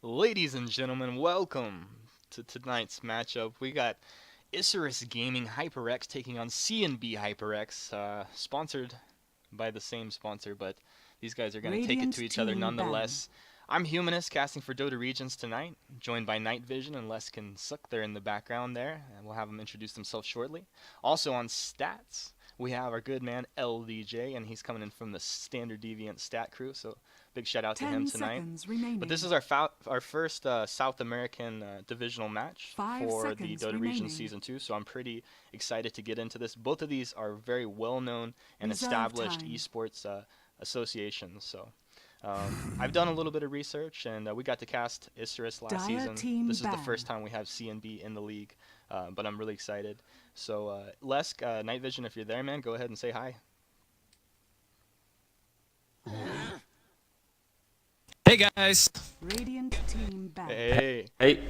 Ladies and gentlemen, welcome to tonight's matchup. We got Isurus Gaming HyperX taking on CNB HyperX, sponsored by the same sponsor, but these guys are going to take it to Radiant each other team ban. nonetheless. I'm Humanist, casting for Dota Regions tonight, joined by Night Vision and Leskin Suk. They're in the background there, and we'll have them introduce themselves shortly. Also on stats, we have our good man LDJ, and he's coming in from the Standard Deviant stat crew, so big shout out to him 10 tonight. seconds But this remaining. is our first South American divisional match 5 for the seconds Dota Region remaining. Season 2, so I'm pretty excited to get into this. Both of these are very well-known and Reserve established time. eSports associations, so I've done a little bit of research, and we got to cast Isurus last Dire season. team This is the ban. first time we have CNB in the league, but I'm really excited. So, Lesk, Night Vision, if you're there, man, go ahead and say hi. Hey guys. Radiant team ban. Hey. Hey,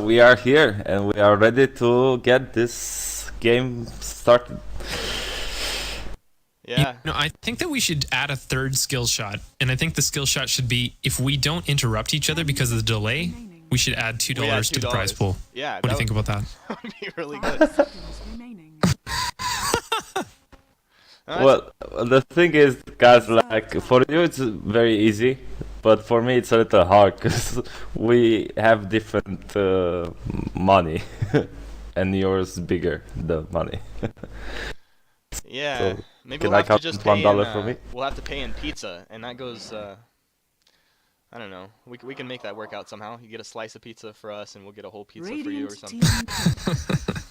we are here and we are ready to get this game started. Yeah. I think that we should add a third skill shot, and I think the skill shot should be if we don't interrupt each other because of the delay, we should add $2 We add to the prize $2. pool. Yeah. What do you think about that? That would be really 5 good. seconds remaining. Well, the thing is, guys, like for you it's very easy, but for me it's a little hard because we have different money, and yours bigger the money. Yeah, So maybe can we'll I have to count just $1 pay in. for me? We'll have to pay in pizza, and that goes. I don't know. We can make that work out somehow. You get a slice of pizza for us, and we'll get a whole pizza for you or Radiant something. team ban.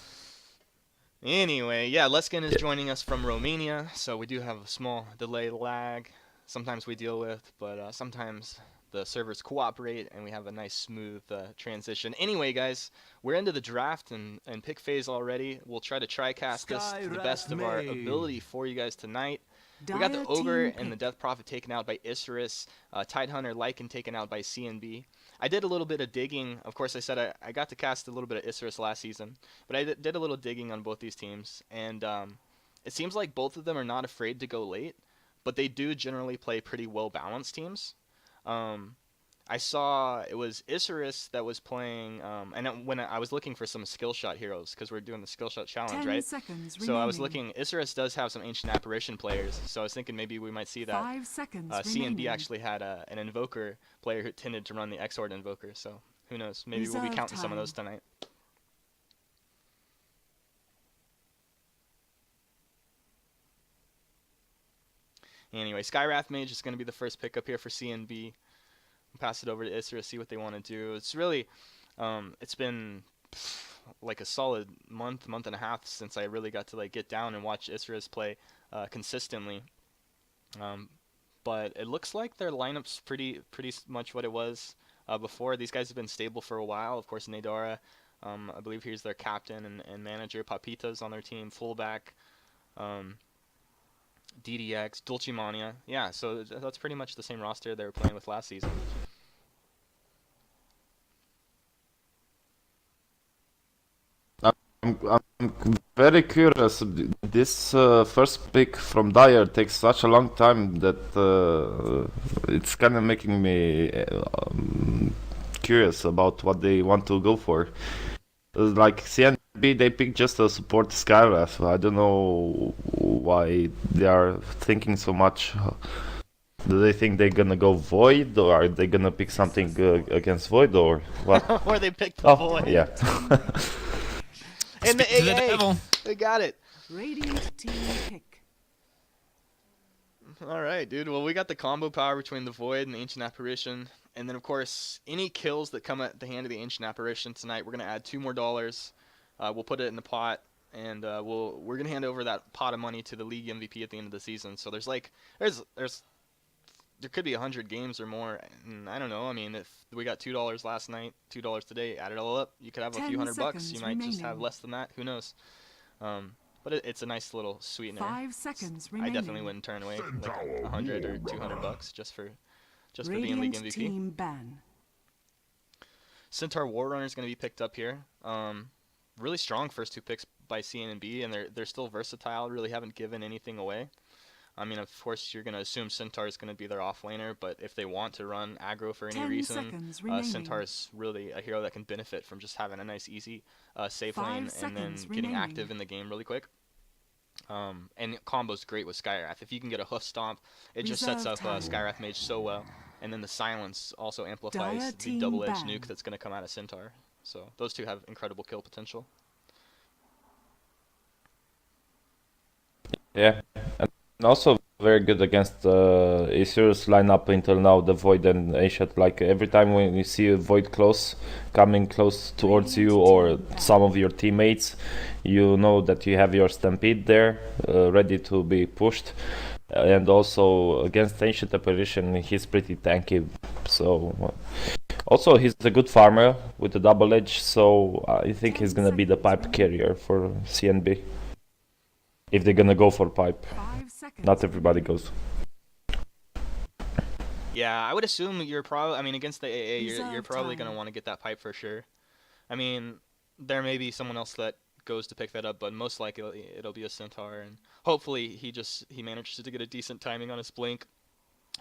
Anyway, yeah, Leskin is joining us from Romania, so we do have a small delay lag. Sometimes we deal with, but sometimes the servers cooperate, and we have a nice smooth transition. Anyway, guys, we're into the draft and pick phase already. We'll try to cast this to the best of our ability for you guys tonight. We got the Dire Ogre team and the pick. Death Prophet taken out by Isurus, Tidehunter Lycan taken out by CNB. I did a little bit of digging. Of course, I said I got to cast a little bit of Isurus last season, but I did a little digging on both these teams, and it seems like both of them are not afraid to go late, but they do generally play pretty well-balanced teams. Um, I saw it was Isurus that was playing, when I was looking for some skill shot heroes, because we're doing the skill shot challenge, 10 right? seconds So I was remaining. looking. Isurus does have some ancient apparition players, so I was thinking maybe we might see that. 5 seconds CNB remaining. actually had an invoker player who tended to run the Exort invoker, so who knows? Maybe we'll be Reserve counting some of time. those tonight. Anyway, Skywrath Mage is going to be the first pickup here for CNB. Pass it over to Isurus, see what they want to do. It's really, it's been like a solid month and a half since I really got to like get down and watch Isurus play consistently. Um, but it looks like their lineup's pretty much what it was before. These guys have been stable for a while. Of course, Nadara, I believe he's their captain and manager. Papita's on their team, fullback. Um, DDX, Dulcimania. Yeah, so that's pretty much the same roster they were playing with last season. I'm very curious. This first pick from Dyer takes such a long time that it's kind of making me curious about what they want to go for. Like CNB, they picked just to support Skywrath. I don't know why they are thinking so much. Do they think they're gonna go Void, or are they gonna pick something against Void, or what? Or they picked the Oh, Void. yeah. And Speak to the devil. they got it. Radiant team pick. All right, dude. Well, we got the combo power between the Void and the Ancient Apparition. And then, of course, any kills that come at the hand of the Ancient Apparition tonight, we're going to add $2 more. We'll put it in the pot, and we're going to hand over that pot of money to the league MVP at the end of the season. So there could be 100 games or more. And I don't know. I mean, if we got $2 last night, $2 today, add it all up, you could have a 10 few $100. You seconds might just have remaining. less than that. Who knows? But it's a nice little sweetener. 5 seconds I remaining. definitely wouldn't turn away like 100 or $200 just for being league Radiant MVP. team ban. Centaur Warrunner is going to be picked up here. Really strong first two picks by CNB, and they're still versatile. Really haven't given anything away. I mean, of course, you're going to assume Centaur is going to be their off laner, but if they want to run aggro for any 10 reason, seconds remaining. Centaur is really a hero that can benefit from just having a nice, easy safe 5 lane and then seconds getting remaining. active in the game really quick. And combo's great with Skywrath. If you can get a hoof stomp, it just sets up Reserve time. Skywrath Mage so well. And then the silence also amplifies Dire the team double-edged ban. nuke that's going to come out of Centaur. So those two have incredible kill potential. Yeah, and also very good against Isurus lineup until now, the Void and Ancient. Like every time when you see a Void coming close towards you or some of your teammates, you know that you have your Stampede there, ready to be pushed. And also against Ancient Apparition, he's pretty tanky. So also he's a good farmer with a double edge. So I think he's gonna be the pipe carrier for CNB. If they're gonna go for pipe. 5 seconds. Not everybody goes. Yeah, I would assume you're probably. I mean, against the AA, you're Reserve probably time. gonna want to get that pipe for sure. I mean, there may be someone else that goes to pick that up, but most likely it'll be a Centaur, and hopefully he manages to get a decent timing on his blink,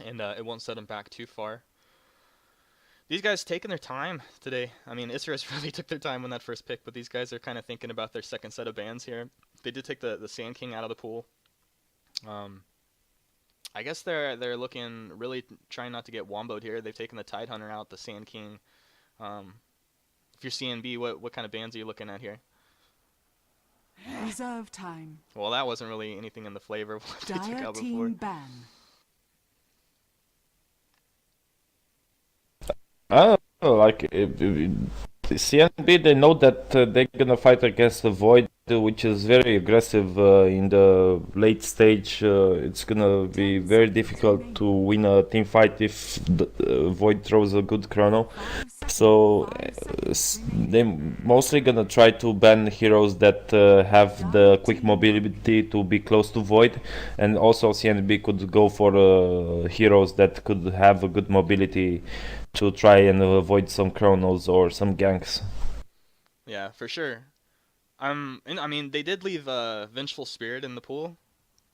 and it won't set him back too far. These guys taking their time today. I mean, Isurus really took their time on that first pick, but these guys are kind of thinking about their second set of bans here. They did take the Sand King out of the pool. I guess they're looking really trying not to get womboed here. They've taken the Tide Hunter out, the Sand King. If you're CNB, what kind of bans are you looking at here? Reserve time. Well, that wasn't really anything in the flavor of what they took Dire out before. team ban. Like CNB, they know that they're gonna fight against the Void, which is very aggressive in the late stage. It's gonna be very difficult to win a team fight if the Void throws a good chrono. 5 seconds. So 5 seconds they're remaining. mostly gonna try to ban heroes that have the quick mobility to be close to Void, and also CNB could go for heroes that could have a good mobility to try and avoid some chronos or some ganks. Yeah, for sure. And I mean, they did leave Vengeful Spirit in the pool,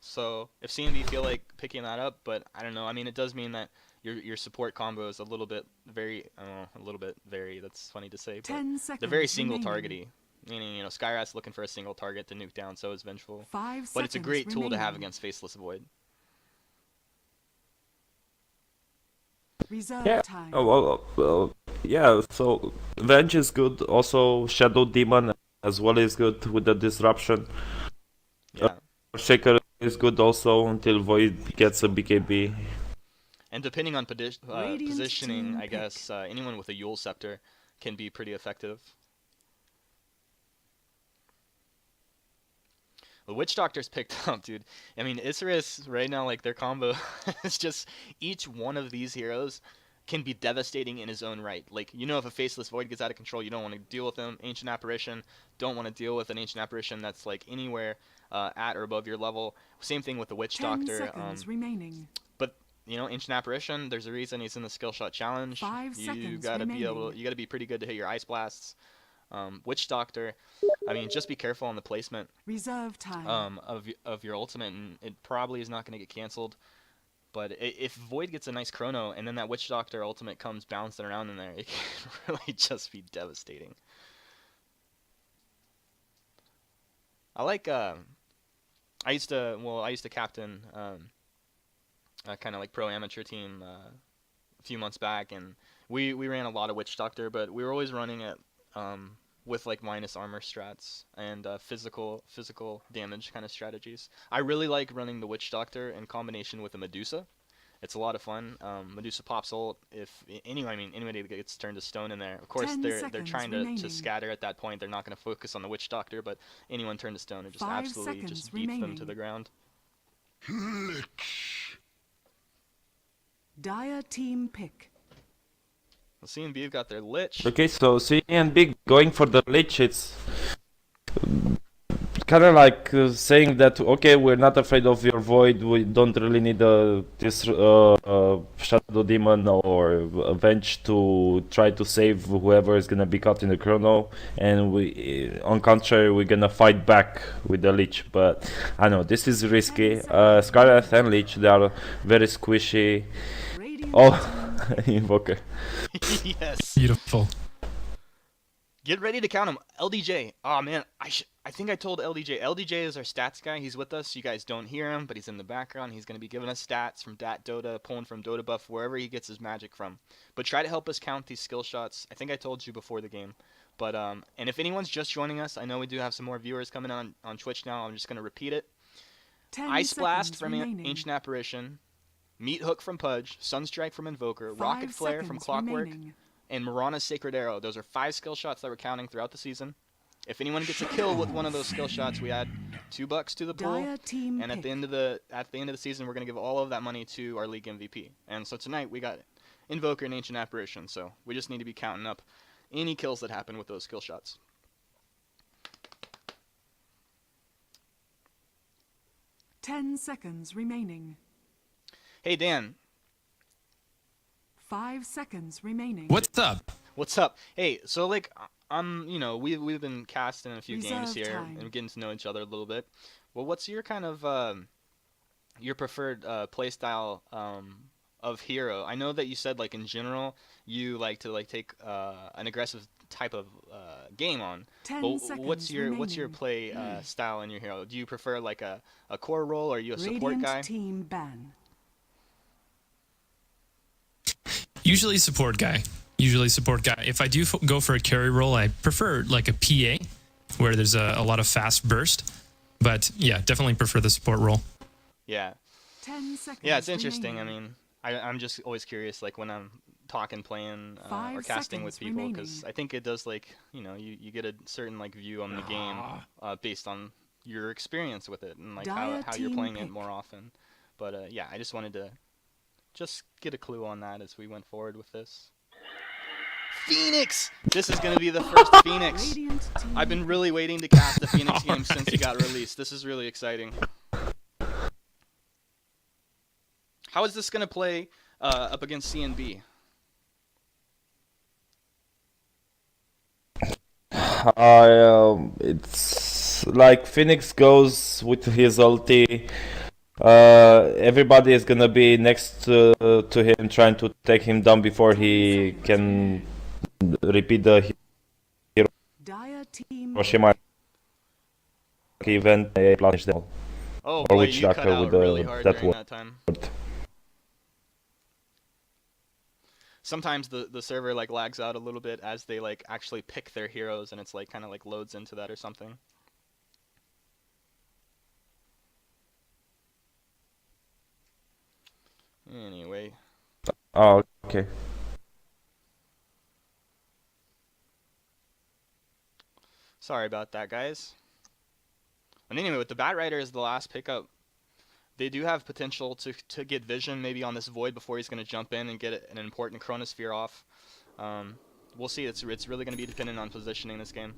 so if CNB feel like picking that up, but I don't know. I mean, it does mean that your support combo is a little bit very. That's funny to say, but 10 seconds. they're very single remaining. targety. Meaning, Skyrat's looking for a single target to nuke down, so is Vengeful. 5 But it's a seconds great tool to have remaining. against Faceless Void. Reserve Yeah. time. Well, yeah. So Venge is good. Also Shadow Demon as well is good with the disruption. Yeah. Shaker is good also until Void gets a BKB. And depending on Radiant positioning, team I pick. guess anyone with a Yule Scepter can be pretty effective. The Witch Doctor's picked up, dude. I mean, Isurus right now, like their combo is just each one of these heroes can be devastating in his own right. Like, if a Faceless Void gets out of control, you don't want to deal with him. Ancient Apparition, don't want to deal with an Ancient Apparition that's like anywhere at or above your level. Same thing with the Witch 10 Doctor. seconds remaining. But Ancient Apparition, there's a reason he's in the skill shot challenge. 5 You seconds gotta be remaining. you gotta be pretty good to hit your Ice Blasts. Witch Doctor, I mean, just be careful on the placement Reserve time. of your ultimate, and it probably is not going to get canceled. But if Void gets a nice chrono, and then that Witch Doctor ultimate comes bouncing around in there, it can really just be devastating. I like I used to captain a kind of like pro amateur team a few months back, and we ran a lot of Witch Doctor, but we were always running it with like minus armor strats and physical damage kind of strategies. I really like running the Witch Doctor in combination with a Medusa. It's a lot of fun. Medusa pops ult if anybody gets turned to stone in there. Of course, 10 they're seconds trying to remaining. scatter at that point. They're not going to focus on the Witch Doctor, but anyone turned to stone, it just 5 absolutely just seconds beats them remaining. to the ground. Dire team pick. Well, CNB have got their Lich. Okay, so CNB going for the Lich. It's kind of like saying that okay, we're not afraid of your void. We don't really need this shadow demon or avenge to try to save whoever is gonna be caught in the chrono. And we, on contrary, we're gonna fight back with the leech. But I know this is risky. Scarlet and leech, they are very squishy. Radiant Oh, team invoker. Yes. Beautiful. Get ready to count him. LDJ. Oh man, I think I told LDJ. LDJ is our stats guy. He's with us. You guys don't hear him, but he's in the background. He's going to be giving us stats from Dota, pulling from Dota buff, wherever he gets his magic from. But try to help us count these skill shots. I think I told you before the game. But and if anyone's just joining us, I know we do have some more viewers coming on Twitch now. I'm just going to repeat it. 10 Ice Blast seconds from remaining. Ancient Apparition, Meat Hook from Pudge, Sunstrike from Invoker, 5 Rocket Flare from seconds Clockwork, remaining. and Mirana's Sacred Arrow. Those are 5 skill shots that we're counting throughout the season. If anyone gets a kill with one of those skill shots, we add $2 to the pool. Dire team And at the pick. end of the season, we're gonna give all of that money to our league MVP. And so tonight we got Invoker and Ancient Apparition. So we just need to be counting up any kills that happen with those skill shots. Ten seconds remaining. Hey Dan, 5 seconds remaining. What's up? what's up? Hey, so like we've been casting a few games Reserve here time. and getting to know each other a little bit. Well, what's your kind of your preferred play style of hero? I know that you said like in general you like to like take an aggressive type of game on. 10 But seconds what's your remaining. play style in your hero? Do you prefer like a core role, or are you a support Radiant guy? team ban. Usually support guy. If I do go for a carry role, I prefer like a PA, where there's a lot of fast burst. But yeah, definitely prefer the support role. Yeah. 10 seconds. Yeah, it's interesting. I remaining. mean, I'm just always curious, like when I'm talking, playing, or 5 casting with seconds people, because remaining. I think it does like you get a certain like view on the game based on your experience with it and like Dire how you're team playing it pick. more often. But yeah, I just wanted to just get a clue on that as we went forward with this. Phoenix! This is gonna be the first Phoenix. Radiant team I've been really waiting to cast the Phoenix game since it got released. This is really exciting. How is this gonna play up against CNB? It's like Phoenix goes with his ulti. Everybody is gonna be next to him, trying to take him down before he can repeat the Dire team Hiroshima event. Plunge them. Oh Or boy, Witch you cut Doctor out with really the- hard that during word. that time. Sometimes the server like lags out a little bit as they like actually pick their heroes, and it's like kind of like loads into that or something. Anyway, Oh, okay. sorry about that, guys. And anyway, with the Bat Rider as the last pickup, they do have potential to get vision maybe on this Void before he's going to jump in and get an important Chronosphere off. We'll see. It's really going to be dependent on positioning this game.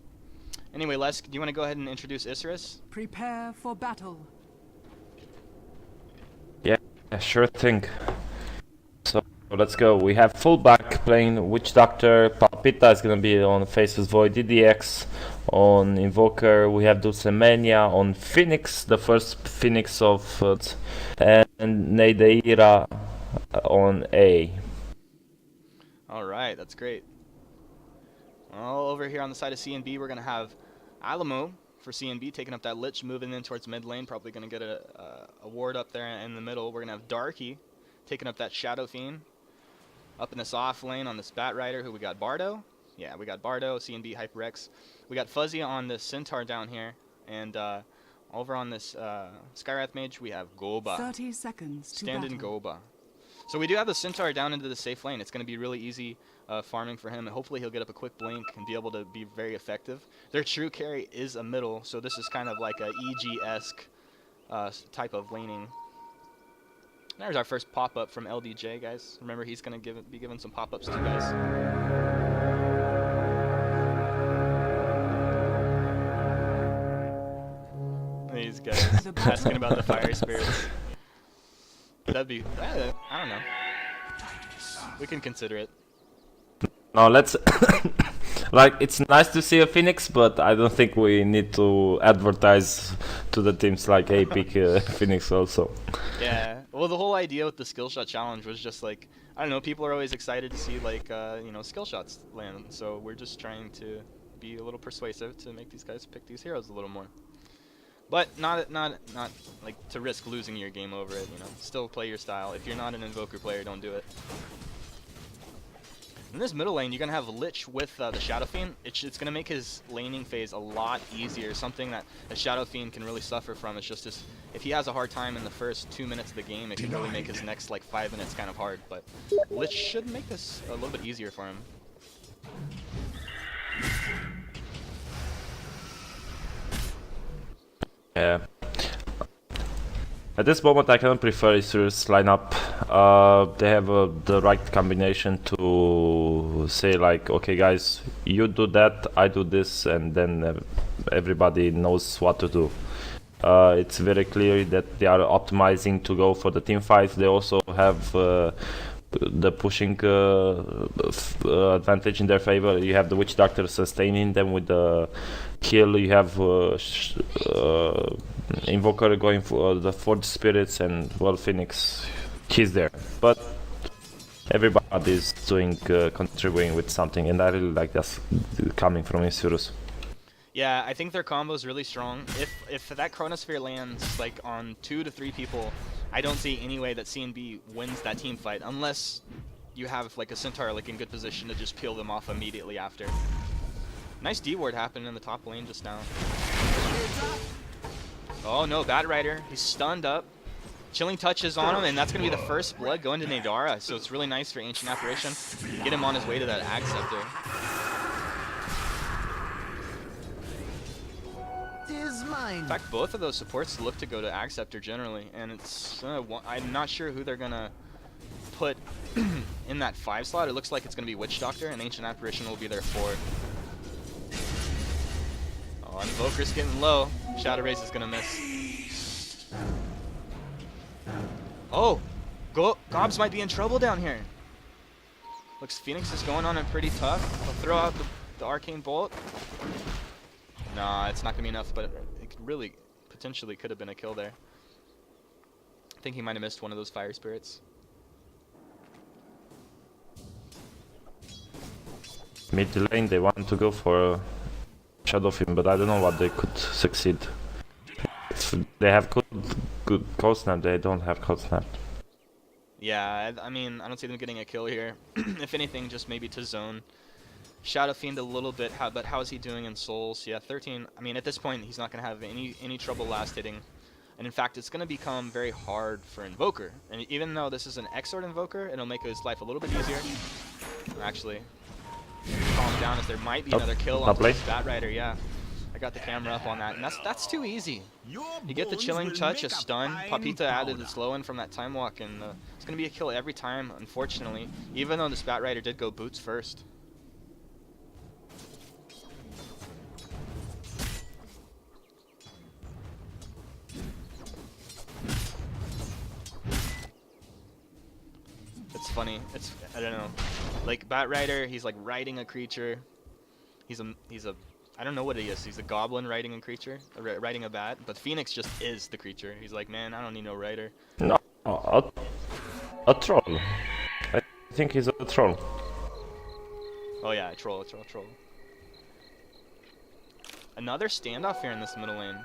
Anyway, Les, do you want to go ahead and introduce Isurus? prepare for battle. Yeah, sure thing. So let's go. We have fullback playing Witch Doctor. Palpita is gonna be on Faceless Void. DDX on Invoker. We have Dulcemania on Phoenix, the first Phoenix of and Neideira on A. All right, that's great. Well, over here on the side of CNB, we're going to have Alamo for CNB taking up that Lich, moving in towards mid lane, probably going to get a ward up there in the middle. We're going to have Darky taking up that Shadow Fiend. Up in this off lane on this Bat Rider, who we got Bardo. Yeah, we got Bardo, CNB, HyperX. We got Fuzzy on this Centaur down here. And over on this Skywrath Mage, we have Goba. 30 seconds to Stand-in battle. Goba. So we do have the Centaur down into the safe lane. It's going to be really easy farming for him, and hopefully he'll get up a quick blink and be able to be very effective. Their true carry is a middle, so this is kind of like a EG-esque type of laning. There's our first pop-up from LDJ, guys. Remember, he's going to be giving some pop-ups to you guys. These guys asking about the fire spirits. That'd be, I don't know. We can consider it. No, let's like it's nice to see a Phoenix, but I don't think we need to advertise to the teams like, hey, pick Phoenix also. Yeah. Well, the whole idea with the skill shot challenge was just like, I don't know, people are always excited to see like you know, skill shots land. So we're just trying to be a little persuasive to make these guys pick these heroes a little more. But not like to risk losing your game over it, you know. Still play your style. If you're not an Invoker player, don't do it. In this middle lane, you're going to have Lich with the Shadow Fiend. It's going to make his laning phase a lot easier. Something that a Shadow Fiend can really suffer from. It's just if he has a hard time in the first 2 minutes of the game, it can really make his next like 5 minutes kind of hard. But Lich should make this a little bit easier for him. Yeah. At this moment, I cannot prefer Isurus lineup. They have the right combination to say like, okay, guys, you do that, I do this, and then everybody knows what to do. It's very clear that they are optimizing to go for the team fights. They also have the pushing advantage in their favor. You have the Witch Doctor sustaining them with the kill. You have Invoker going for the Forge Spirits, and well, Phoenix, he's there. But everybody is doing contributing with something, and I really like that coming from Isurus. Yeah, I think their combo is really strong. If that Chronosphere lands like on 2 to 3 people, I don't see any way that CNB wins that team fight unless you have like a Centaur like in good position to just peel them off immediately after. Nice D-ward happened in the top lane just now. Oh no, Bat Rider, he's stunned up. Chilling Touch is on him, and that's going to be the first blood going to Nadara, so it's really nice for Ancient Apparition. Get him on his way to that Ag Scepter. In fact, both of those supports look to go to Ag Scepter generally, and it's I'm not sure who they're gonna put in that 5 slot. It looks like it's gonna be Witch Doctor, and Ancient Apparition will be their 4. Oh, Invoker's getting low. Shadow Raze is gonna miss. Oh, Gobs might be in trouble down here. Looks Phoenix is going on him pretty tough. He'll throw out the Arcane Bolt. Nah, it's not gonna be enough, but it really potentially could have been a kill there. I think he might have missed one of those Fire Spirits. Mid lane, they want to go for Shadow Fiend, but I don't know what they could succeed. If they have good Cold Snap, they don't have Cold Snap. Yeah, I mean, I don't see them getting a kill here. If anything, just maybe to zone. Shadow Fiend a little bit, but how is he doing in Souls? Yeah, 13. I mean, at this point, he's not going to have any trouble last hitting. And in fact, it's going to become very hard for Invoker. And even though this is an Exort Invoker, it'll make his life a little bit easier. Actually, calm down as there might be another kill on this Bat Rider, yeah. I got the camera up on that, and that's too easy. You get the Chilling Touch, a stun. Papita added the slow in from that Time Walk, and it's going to be a kill every time, unfortunately. Even though this Bat Rider did go boots first. It's funny. I don't know. Like Bat Rider, he's like riding a creature. He's a I don't know what he is. He's a goblin riding a creature, riding a bat. But Phoenix just is the creature. He's like, man, I don't need no rider. No, a troll. I think he's a troll. Oh yeah, a troll. Another standoff here in this middle lane.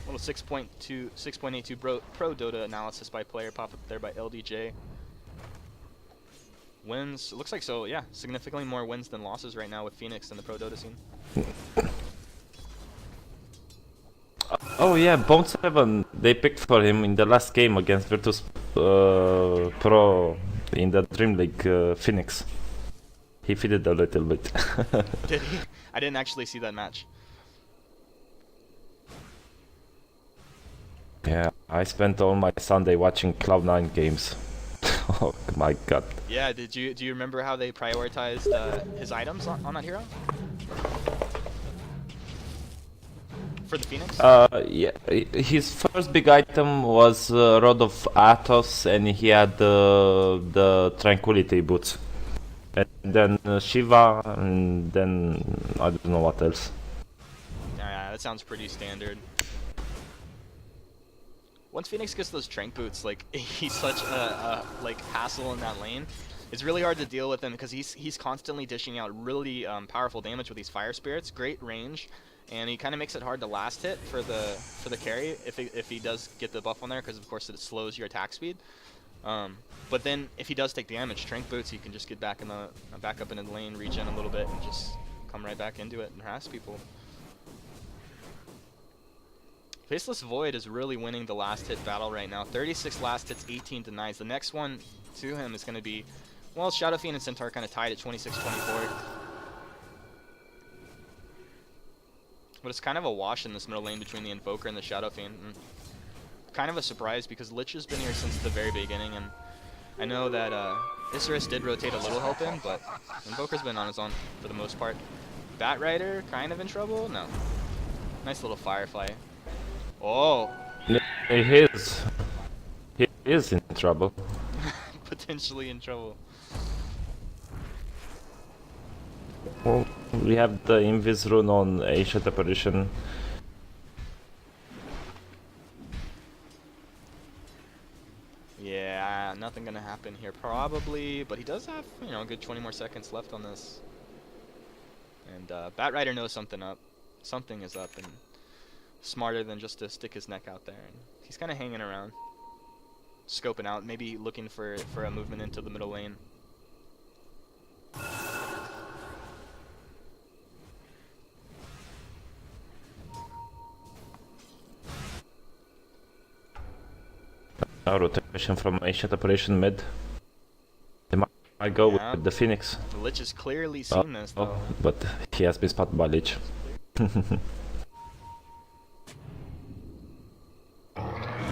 Little 6.82 pro Dota analysis by player pop up there by LDJ. Wins, it looks like so, yeah, significantly more wins than losses right now with Phoenix in the pro Dota scene. Oh yeah, Bone 7, they picked for him in the last game against Virtus Pro in the Dream League Phoenix. He fitted a little bit. Did he? I didn't actually see that match. Yeah, I spent all my Sunday watching Cloud9 games. Oh my god. Yeah, do you remember how they prioritized his items on that hero? for the Phoenix? Yeah, his first big item was Rod of Athos, and he had the Tranquility boots. And then Shiva, and then I don't know what else. Yeah, that sounds pretty standard. Once Phoenix gets those Trank boots, like, he's such a like hassle in that lane. It's really hard to deal with him because he's constantly dishing out really powerful damage with these Fire Spirits, great range, and he kind of makes it hard to last hit for the carry if he does get the buff on there, because of course it slows your attack speed. But then if he does take damage, Trank boots, you can just get back up into the lane, regen a little bit, and just come right back into it and harass people. Faceless Void is really winning the last hit battle right now. 36 last hits, 18 denies. The next one to him is going to be, well, Shadow Fiend and Centaur kind of tied at 26-24. But it's kind of a wash in this middle lane between the Invoker and the Shadow Fiend. And kind of a surprise because Lich has been here since the very beginning, and I know that Isurus did rotate a little help in, but Invoker's been on his own for the most part. Bat Rider kind of in trouble? No. Nice little Firefly. Oh! He is in trouble. Potentially in trouble. Well, we have the Invis rune on Ancient Apparition. Yeah, nothing gonna happen here probably, but he does have, you know, a good 20 more seconds left on this. And Bat Rider knows something up. Something is up, and smarter than just to stick his neck out there. And he's kind of hanging around, scoping out, maybe looking for a movement into the middle lane. Rotation from Ancient Operation mid. They might go with the Phoenix. The Lich has clearly seen this, though. But he has been spotted by Lich.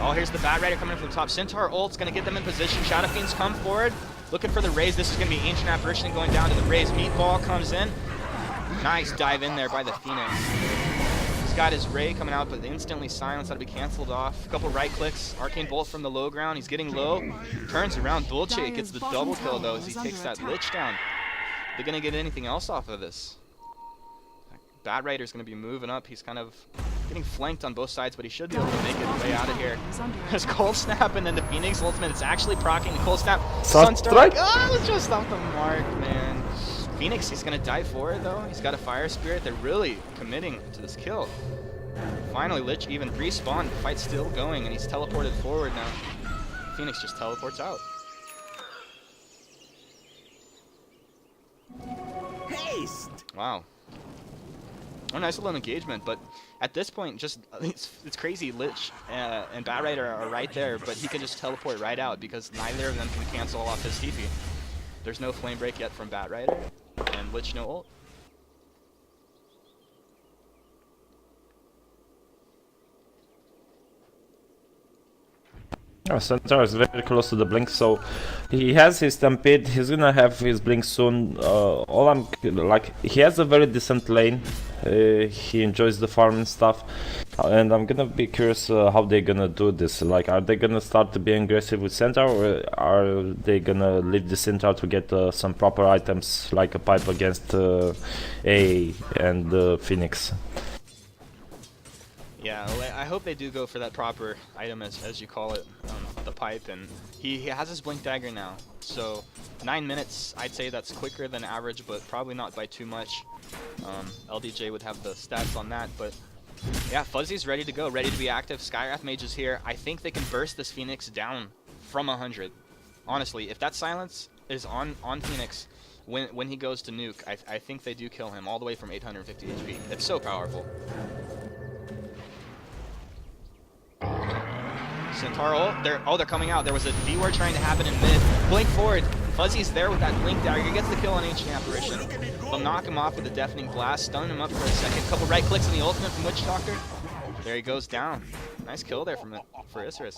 Oh, here's the Bat Rider coming in from the top. Centaur ult's going to get them in position. Shadow Fiends come forward, looking for the raise. This is going to be Ancient Apparition going down to the raise. Meatball comes in. Nice dive in there by the Phoenix. He's got his Ray coming out, but instantly silenced. That'll be canceled off. A couple right clicks. Arcane Bolt from the low ground. He's getting low. Turns around. Dulce gets the double kill, though, as he takes that Lich down. They're going to get anything else off of this. Bat Rider's going to be moving up. He's kind of getting flanked on both sides, but he should be able to make it way out of here. There's Cold Snap, and then the Phoenix ultimate. It's actually proccing the Cold Snap. Sunstrike. Oh, it's just off the mark, man. Phoenix, he's going to die for it, though. He's got a Fire Spirit. They're really committing to this kill. Finally, Lich even respawned. The fight's still going, and he's teleported forward now. Phoenix just teleports out. Haste! Wow. Oh, nice little engagement, but at this point, just it's crazy. Lich and Bat Rider are right there, but he can just teleport right out because neither of them can cancel off his TP. There's no flame break yet from Bat Rider, and Lich no ult. Oh, Centaur is very close to the blink, so he has his Stampede. He's gonna have his blink soon. All I'm like, he has a very decent lane. He enjoys the farm and stuff, and I'm gonna be curious how they're gonna do this. Like, are they gonna start to be aggressive with Centaur, or are they gonna leave the Centaur to get some proper items like a pipe against A and Phoenix? Yeah, well, I hope they do go for that proper item, as you call it, the pipe. And he has his Blink Dagger now, so 9 minutes, I'd say that's quicker than average, but probably not by too much. LDJ would have the stats on that, but yeah, Fuzzy's ready to go, ready to be active. Skywrath Mage is here. I think they can burst this Phoenix down from 100. Honestly, if that silence is on Phoenix when he goes to nuke, I think they do kill him all the way from 850 HP. It's so powerful. Centaur ult. They're coming out. There was a D-ward trying to happen in mid. Blink forward. Fuzzy's there with that Blink Dagger. He gets the kill on Ancient Apparition. They'll knock him off with a Deafening Blast. Stun him up for a second. Couple right clicks on the ultimate from Witch Doctor. There he goes down. Nice kill there for Isurus.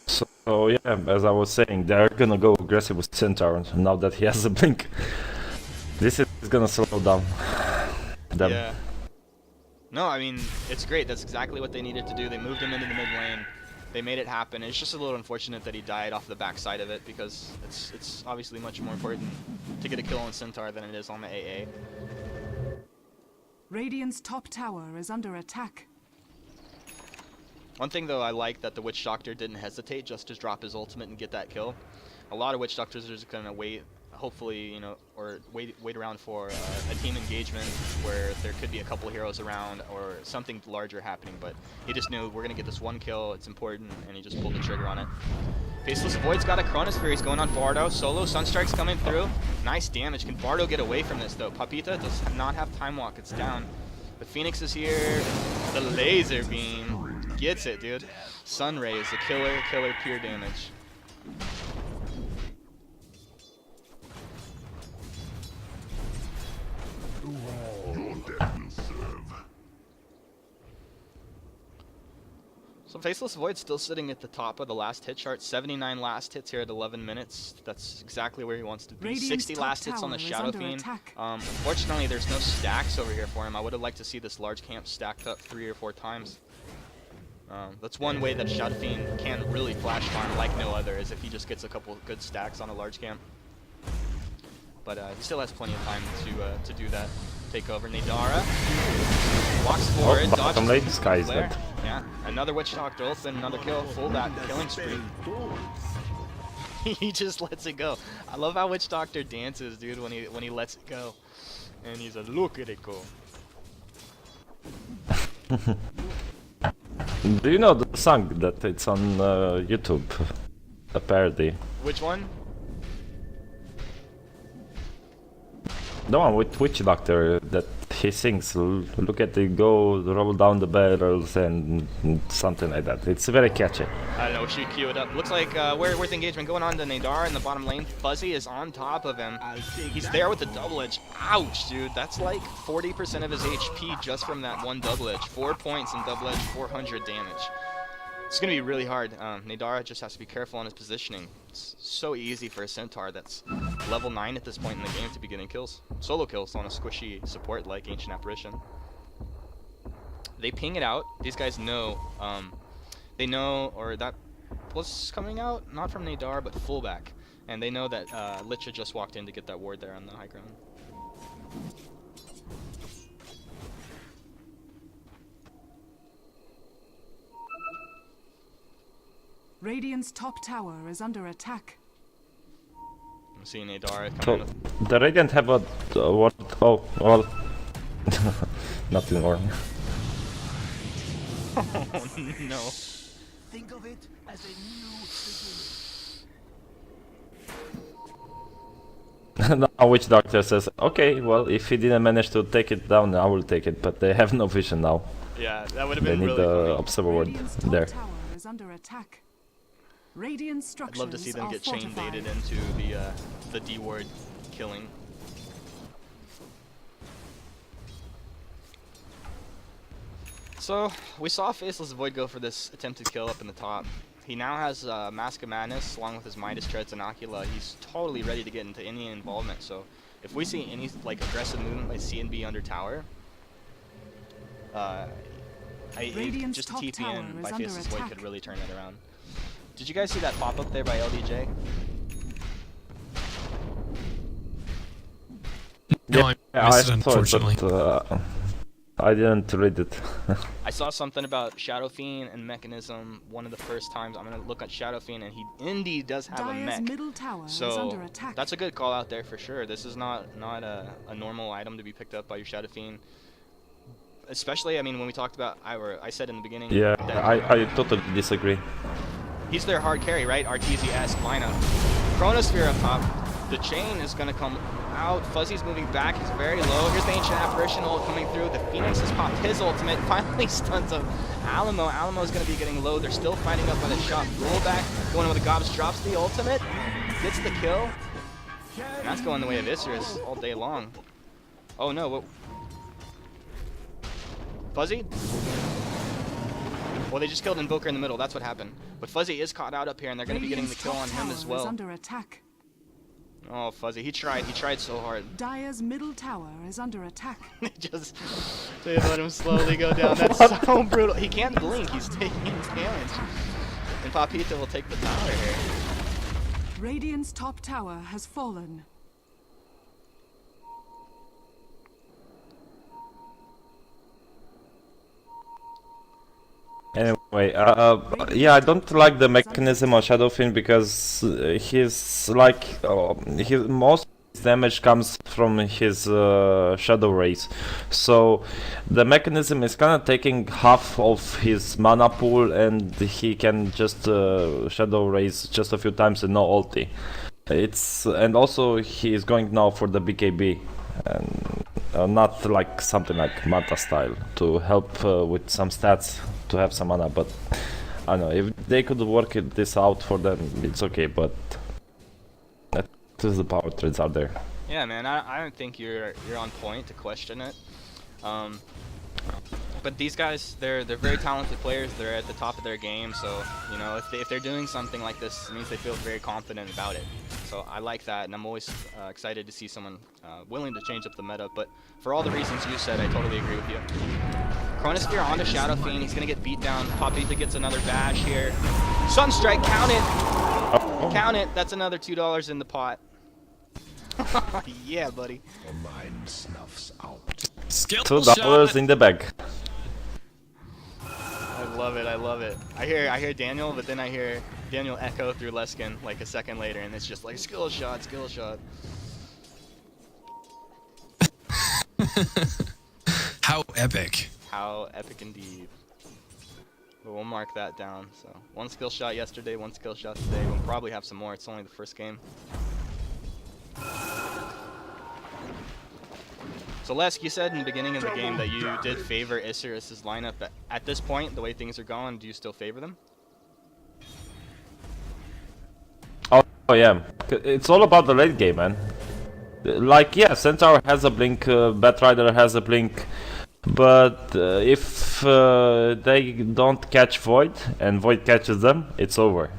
So yeah, as I was saying, they're gonna go aggressive with Centaur now that he has a blink. This is gonna slow down them. Yeah. No, I mean, it's great. That's exactly what they needed to do. They moved him into the mid lane. They made it happen. It's just a little unfortunate that he died off the backside of it because it's obviously much more important to get a kill on Centaur than it is on the AA. Radiant's top tower is under attack. One thing though I like that the Witch Doctor didn't hesitate just to drop his ultimate and get that kill. A lot of Witch Doctors are just gonna wait, hopefully, you know, or wait around for a team engagement where there could be a couple heroes around or something larger happening, but he just knew we're gonna get this one kill, it's important, and he just pulled the trigger on it. Faceless Void's got a Chronosphere, he's going on Bardo, solo, Sunstrike's coming through. Nice damage, can Bardo get away from this though? Papita does not have Time Walk, it's down. The Phoenix is here, the Laser Beam, gets it dude. Sunray is a killer pure damage. So Faceless Void still sitting at the top of the last hit chart. 79 last hits here at 11 minutes. That's exactly where he wants to be. Radiant's 60 top last hits on the tower is Shadow under Fiend. attack. Unfortunately, there's no stacks over here for him. I would have liked to see this large camp stacked up 3 or 4 times. That's one way that Shadow Fiend can really flash farm like no other, is if he just gets a couple good stacks on a large camp. But he still has plenty of time to do that. Take over Nadara. Walks forward, Oh, bottom dodges lane, the Sky is flare. dead. Yeah, another Witch Doctor ult, then another kill, full that killing spree. He just lets it go. I love how Witch Doctor dances, dude, when he lets it go. And he's like, look at it go. Do you know the song that it's on YouTube? A parody. Which one? The one with Witch Doctor that he sings, look at it go, roll down the barrels and something like that. It's very catchy. I don't know, we should queue it up. Looks like where's the engagement going on to Nadar in the bottom lane. Fuzzy is on top of him. He's there with the double edge. Ouch, dude. That's like 40% of his HP just from that one double edge. 4 points in double edge, 400 damage. It's going to be really hard. Nadara just has to be careful on his positioning. It's so easy for a Centaur that's level 9 at this point in the game to be getting kills. Solo kills on a squishy support like Ancient Apparition. They ping it out. These guys know. They know, or that was coming out, not from Nadar, but fullback. And they know that Licha just walked in to get that ward there on the high ground. Radiant's top tower is under attack. I'm seeing Nadar So coming with. the Radiant have a what? Oh well, nothing more. Oh no. Think of it as a new beginning. Now Witch Doctor says, okay, well if he didn't manage to take it down, I will take it. But they have no vision now. Yeah, that would have They been need really the funny. observer ward Radiant's top there. tower is under attack. Radiant structures I'd love to see them are get chain fortified. baited into the D ward killing. So we saw Faceless Void go for this attempted kill up in the top. He now has Mask of Madness along with his Midas Treads and Ocula. He's totally ready to get into any involvement. So if we see any like aggressive movement by CNB under tower, Radiant's just a top TP tower in is by under Faceless Void attack. could really turn it around. Did you guys see that pop up there by LDJ? No, I Yeah, missed it, saw unfortunately. but I didn't read it. I saw something about Shadow Fiend and Mechanism one of the first times. I'm gonna look at Shadow Fiend, and he indeed does have a Dire's mech. middle tower is So under attack. that's a good call out there for sure. This is not a normal item to be picked up by your Shadow Fiend. Especially, I mean, when we talked about I said in the beginning. Yeah, that I totally disagree. he's their hard carry, right? RTZ-esque lineup. Chronosphere up top. The chain is gonna come out. Fuzzy's moving back. He's very low. Here's the Ancient Apparition ult coming through. The Phoenix has popped his ultimate. Finally stuns up Alamo. Alamo's gonna be getting low. They're still fighting up by the shop. Roll back. Going with the Gobs. Drops the ultimate. Gets the kill. And that's going the way of Isurus all day long. Oh no. What? Fuzzy? Well, they just killed Invoker in the middle. That's what happened. But Fuzzy is caught out up here, and they're going to be getting the Radiant's kill top on him tower as is well. under attack. Oh, Fuzzy, he tried so hard. Dire's middle tower is under attack. They let him slowly go down. That's so brutal. He can't blink, he's taking damage. And Papita will take the tower here. Radiant's top tower has fallen. Anyway, yeah, I don't like the mechanism of Shadowfin because he's like his most damage comes from his shadow rays. So the mechanism is kind of taking half of his mana pool, and he can just shadow rays just a few times and no ulti. And also he is going now for the BKB. And not like something like Manta style to help with some stats to have some mana, but I don't know, if they could work this out for them, it's okay, but at least the power trades are there. Yeah, man, I don't think you're on point to question it. But these guys, they're very talented players. They're at the top of their game, so you know if they're doing something like this, it means they feel very confident about it. So I like that, and I'm always excited to see someone willing to change up the meta. But for all the reasons you said, I totally agree with you. Chronosphere onto Shadow Fiend. He's gonna get beat down. Papita gets another bash here. Sunstrike, count it, count it. That's another $2 in the pot. Yeah, buddy. Skill $2 shot. in the bag. I love it. I love it. I hear Daniel, but then I hear Daniel echo through Leskin like a second later, and it's just like skill shot, skill shot. How epic. How epic indeed. But we'll mark that down. So one skill shot yesterday, one skill shot today. We'll probably have some more. It's only the first game. So Lesk, you said in the beginning of the game that you did favor Isurus' lineup. At this point, the way things are going, do you still favor them? Oh yeah, it's all about the late game, man. Like, yeah, Centaur has a blink, Batrider has a blink, but if they don't catch Void and Void catches them, it's over.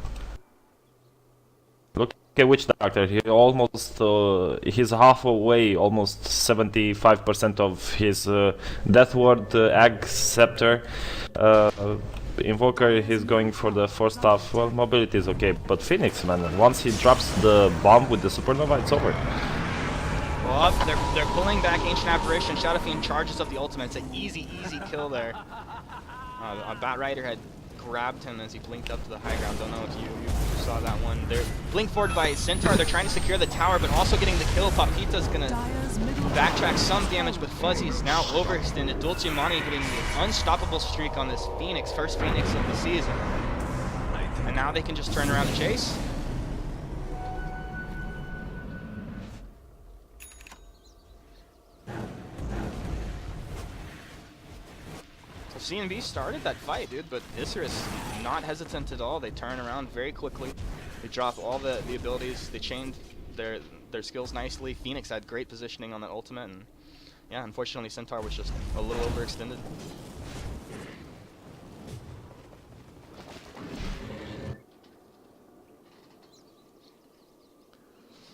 Look at Witch Doctor, he's halfway, almost 75% of his Death Ward, Egg, Scepter. Invoker, he's going for the 4 staff. Well, mobility is okay, but Phoenix, man, once he drops the bomb with the Supernova, it's over. Well, they're pulling back Ancient Apparition. Shadow Fiend charges up the ultimate. It's an easy kill there. Batrider had grabbed him as he blinked up to the high ground. Don't know if you saw that one. They're blinked forward by Centaur. They're trying to secure the tower, but also getting the kill. Papita's gonna backtrack some damage, but Fuzzy's now overextended. Dulcimani getting the unstoppable streak on this Phoenix, first Phoenix of the season. And now they can just turn around and chase. CNB started that fight, dude, but Isurus not hesitant at all. They turn around very quickly. They drop all the abilities. They chained their skills nicely. Phoenix had great positioning on that ultimate, and yeah, unfortunately Centaur was just a little overextended.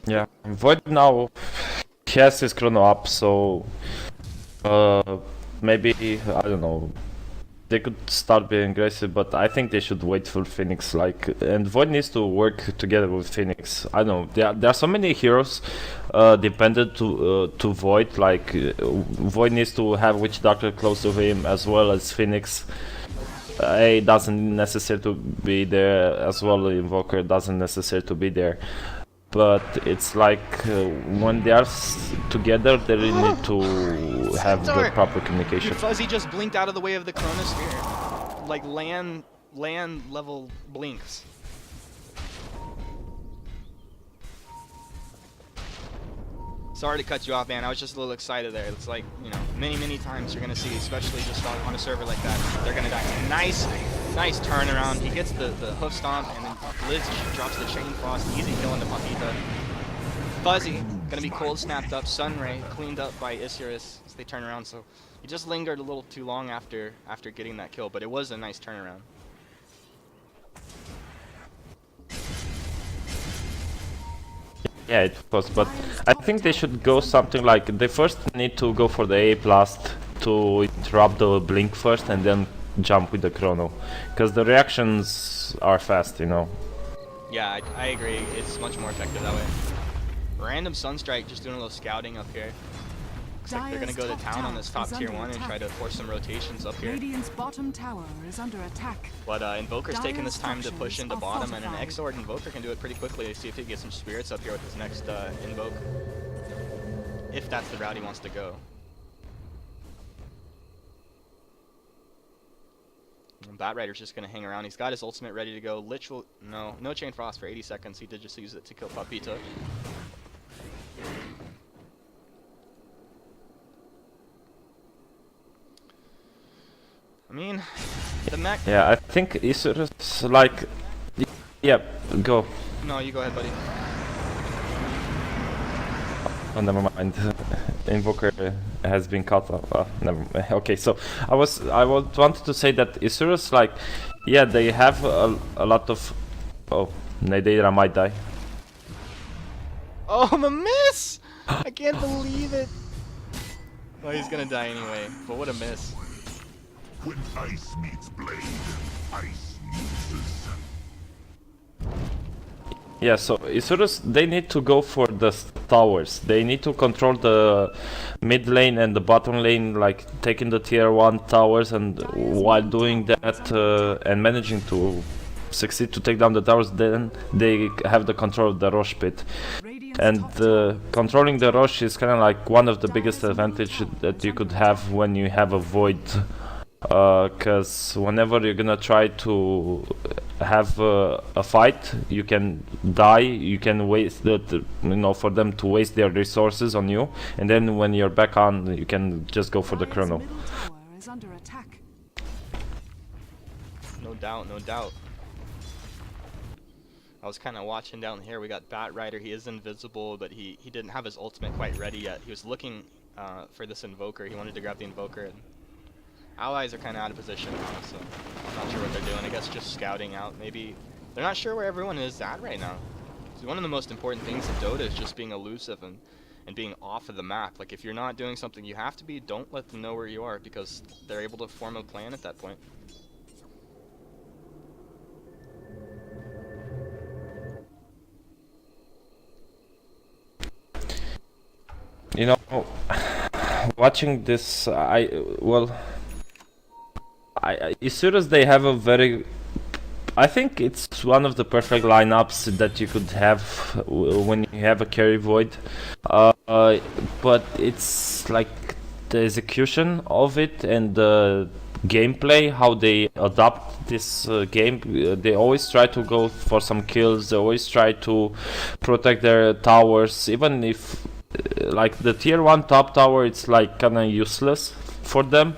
Yeah, Void now has his chrono up, so maybe, I don't know, they could start being aggressive, but I think they should wait for Phoenix. And Void needs to work together with Phoenix. I don't know. There are so many heroes dependent to Void. Like Void needs to have Witch Doctor close to him as well as Phoenix. A doesn't necessarily to be there as well. Invoker doesn't necessarily to be there. But it's like when they are together, they really need to have the proper communication. Dude, Fuzzy just blinked out of the way of the Chronosphere. Like land level blinks. Sorry to cut you off, man. I was just a little excited there. It's like, you know, many times you're gonna see, especially just on a server like that, they're gonna die. Nice turnaround. He gets the hoof stomp, and then Liz drops the chain frost. Easy kill into Papita. Fuzzy gonna be cold snapped up. Sunray cleaned up by Isurus as they turn around. So he just lingered a little too long after getting that kill, but it was a nice turnaround. Yeah, it was, but I think they should go something like they first need to go for the A blast to interrupt the blink first, and then jump with the chrono, because the reactions are fast, you know. Yeah, I agree. It's much more effective that way. Random Sunstrike just doing a little scouting up here. Looks like they're gonna go to town on this top tier 1 and try to force some rotations up here. Radiant's bottom tower is under attack. But Invoker's taking this time to push into bottom, and an Exord Invoker can do it pretty quickly. See if he can get some spirits up here with his next Invoke. If that's the route he wants to go. And Batrider's just gonna hang around. He's got his ultimate ready to go. No Chain Frost for 80 seconds. He did just use it to kill Papito. I mean, the mech. Yeah, I think Isurus like. Yeah, go. No, you go ahead, buddy. Oh, never mind. Invoker has been cut off. Never mind. Okay, so I wanted to say that Isurus, like, yeah, they have a lot of. Oh, Nadira might die. Oh, I'm a miss! I can't believe it. Oh, he's gonna die anyway. But what a miss. When ice meets blade, ice loses. Yeah, so Isurus, they need to go for the towers. They need to control the mid lane and the bottom lane, like taking the tier 1 towers, and while doing that and managing to succeed to take down the towers, then they have the control of the Rosh pit. And controlling the Rosh is kind of like one of the biggest advantage that you could have when you have a Void. Because whenever you're gonna try to have a fight, you can die, you can waste for them to waste their resources on you, and then when you're back on, you can just go for the chrono. Middle tower is under attack. No doubt, no doubt. I was kind of watching down here. We got Batrider. He is invisible, but he didn't have his ultimate quite ready yet. He was looking for this Invoker. He wanted to grab the Invoker. And allies are kind of out of position now, so I'm not sure what they're doing. I guess just scouting out. Maybe they're not sure where everyone is at right now. So one of the most important things in Dota is just being elusive and being off of the map. Like, if you're not doing something you have to be, don't let them know where you are, because they're able to form a plan at that point. You know, watching this, Isurus, they have a very, I think it's one of the perfect lineups that you could have when you have a carry Void, but it's like the execution of it and the gameplay, how they adapt this game. They always try to go for some kills, they always try to protect their towers, even if like the tier 1 top tower, it's like kinda useless for them.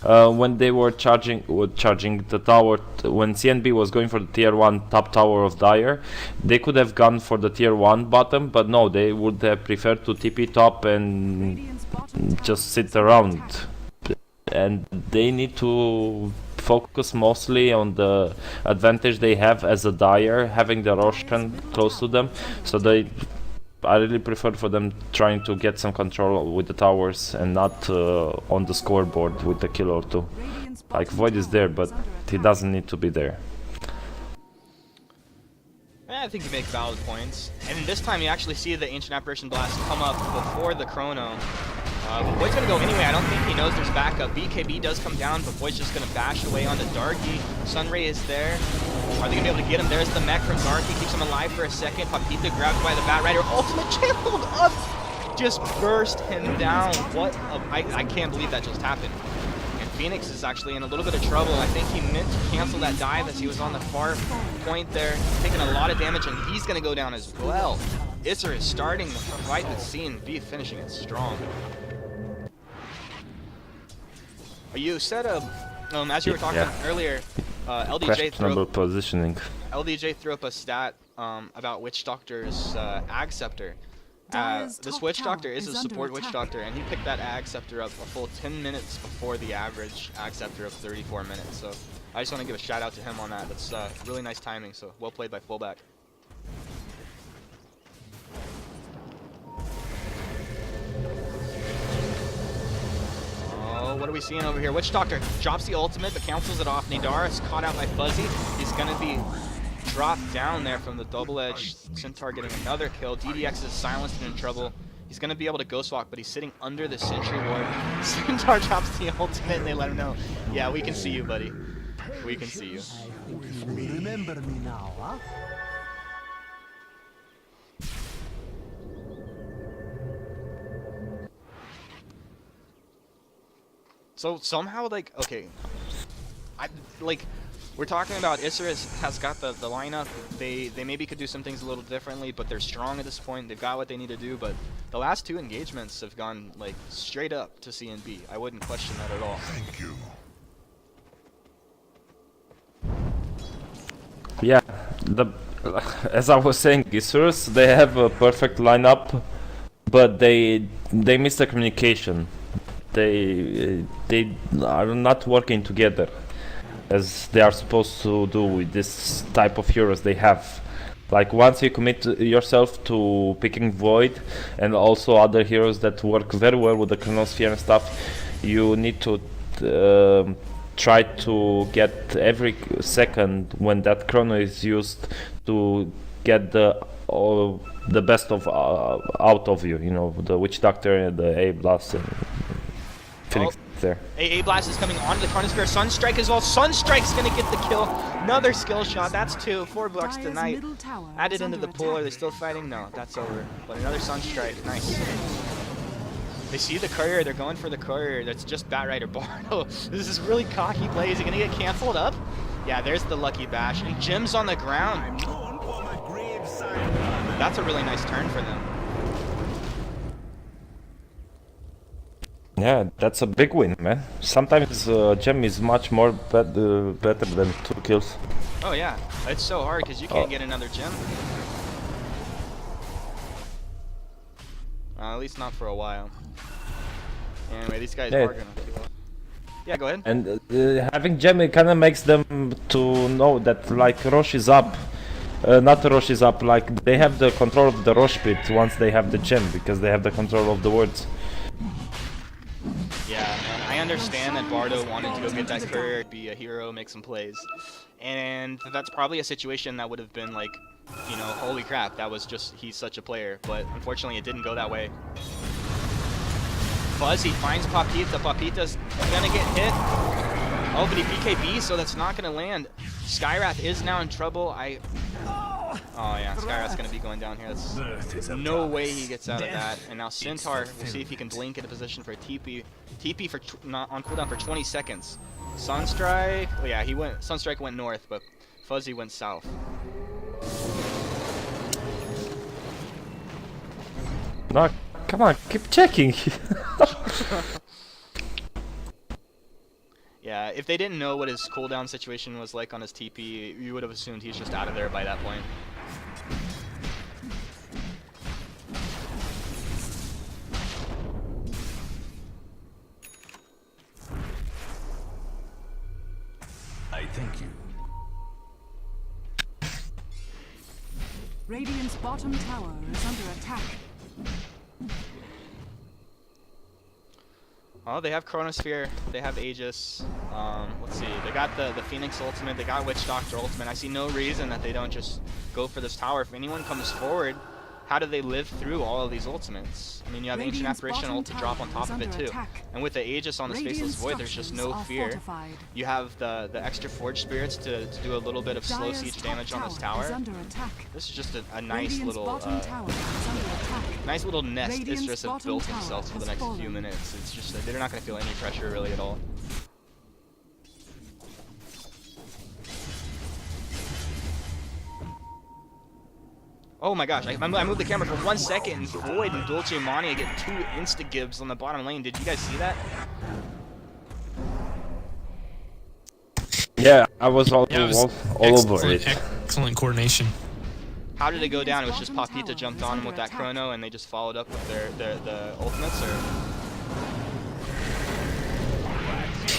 When they were charging the tower, when CNB was going for the tier 1 top tower of Dire, they could have gone for the tier 1 bottom, but no, they would have preferred to TP top and just sit around. And they need to focus mostly on the advantage they have as a Dire, having the Roshan close to them. So I really prefer for them trying to get some control with the towers and not on the scoreboard with the kill or two. Like, Void is there, but he doesn't need to be there. I think you make valid points. And this time you actually see the Ancient Apparition Blast come up before the Chrono. Void's gonna go anyway. I don't think he knows there's backup. BKB does come down, but Void's just gonna bash away onto Darky. Sunray is there. Are they gonna be able to get him? There's the mech from Darky, keeps him alive for a second. Papita grabbed by the Batrider. Ultimate channeled up! Just burst him down. What I can't believe that just happened. And Phoenix is actually in a little bit of trouble. I think he meant to cancel that dive as he was on the far point there, taking a lot of damage, and he's gonna go down as well. Isurus is starting the fight with CNB, finishing it strong. You said, as you were talking earlier, Questionable positioning. LDJ threw up a stat about Witch Doctor's Ag Scepter. This Witch Doctor is a support Witch Doctor, and he picked that Ag Scepter up a full 10 minutes before the average Ag Scepter of 34 minutes. So I just want to give a shout out to him on that. That's really nice timing, so well played by fullback. we seeing over here? Witch Doctor drops the ultimate, but cancels it off. Nadar is caught out by Fuzzy. He's going to be dropped down there from the double edge. Centaur getting another kill. DDX is silenced and in trouble. He's going to be able to ghost walk, but he's sitting under the sentry ward. Centaur drops the ultimate and they let him know, yeah, we can see you, buddy. We can see you. Remember me now, huh? So somehow, like, okay, we're talking about Isurus has got the lineup. They maybe could do some things a little differently, but they're strong at this point. They've got what they need to do, but the last 2 engagements have gone, like, straight up to CNB. I wouldn't question that at all. Thank you. Yeah, as I was saying, Isurus, they have a perfect lineup, but they miss the communication. They are not working together as they are supposed to do with this type of heroes they have. Like, once you commit yourself to picking Void and also other heroes that work very well with the Chronosphere and stuff, you need to try to get every second when that chrono is used to get the best of out of you. You know, the Witch Doctor and the A Blast and Phoenix there. AA Blast is coming onto the Chronosphere. Sunstrike as well. Sunstrike's gonna get the kill. Another skill shot. That's 2. 4 bucks Dire's tonight. middle tower Added is into the under pool. Are they attack. still fighting? No, that's over. But another Sunstrike. Nice. They see the courier. They're going for the courier. That's just Batrider Bardo. This is really cocky play. Is he gonna get canceled up? Yeah, there's the lucky bash. And Jim's on the ground. That's a really nice turn for them. Yeah, that's a big win, man. Sometimes Gem is much more better than 2 kills. Oh yeah, it's so hard because you can't get another gem. At least not for a while. Anyway, these guys Yeah. are gonna queue up. Yeah, go ahead. And having Gem, it kind of makes them to know that, like, Rosh is up. Not Rosh is up, like, they have the control of the Rosh pit once they have the Gem, because they have the control of the words. Yeah, man, I understand that Bardo wanted to go get that courier, be a hero, make some plays. And that's probably a situation that would have been like, you know, holy crap, that was just, he's such a player. But unfortunately, it didn't go that way. Fuzzy finds Papita. Papita's gonna get hit. Oh, but he BKB, so that's not gonna land. Skyrath is now in trouble. Oh yeah, Skyrath's gonna be going down here. That's no way he gets out of that. And now Centaur, we'll see if he can blink into position for a TP. TP for not on cooldown for 20 seconds. Sunstrike, oh yeah, Sunstrike went north, but Fuzzy went south. No, come on, keep checking. Yeah, if they didn't know what his cooldown situation was like on his TP, you would have assumed he's just out of there by that point. I thank you. Radiant's bottom tower is under attack. Oh, they have Chronosphere, they have Aegis. Let's see, they got the Phoenix ultimate, they got Witch Doctor ultimate. I see no reason that they don't just go for this tower. If anyone comes forward, how do they live through all of these ultimates? I mean, you have Ancient Radiant's Apparition bottom ult to drop on tower top of is it under too. attack. And with the Aegis on the Radiant Faceless Void, there's just no structures are fear. fortified. You have the extra Forge Spirits to do a little bit of slow Dire's siege top damage on this Is tower. under attack. This is just a nice Radiant's little bottom tower is under attack. nice little nest Radiant's Isurus have bottom built tower themselves for the has next few fallen. minutes. It's just they're not going to feel any pressure really at all. Oh my gosh, I moved the camera for 1 second and Void and Dolce Mania get 2 insta-gibs on the bottom lane. Did you guys see that? Yeah, I was all, Yeah, it was all over it. excellent coordination. How did it go down? It was just Bottom Papita tower jumped is on him under with that attack. chrono and they just followed up with the ultimates, or?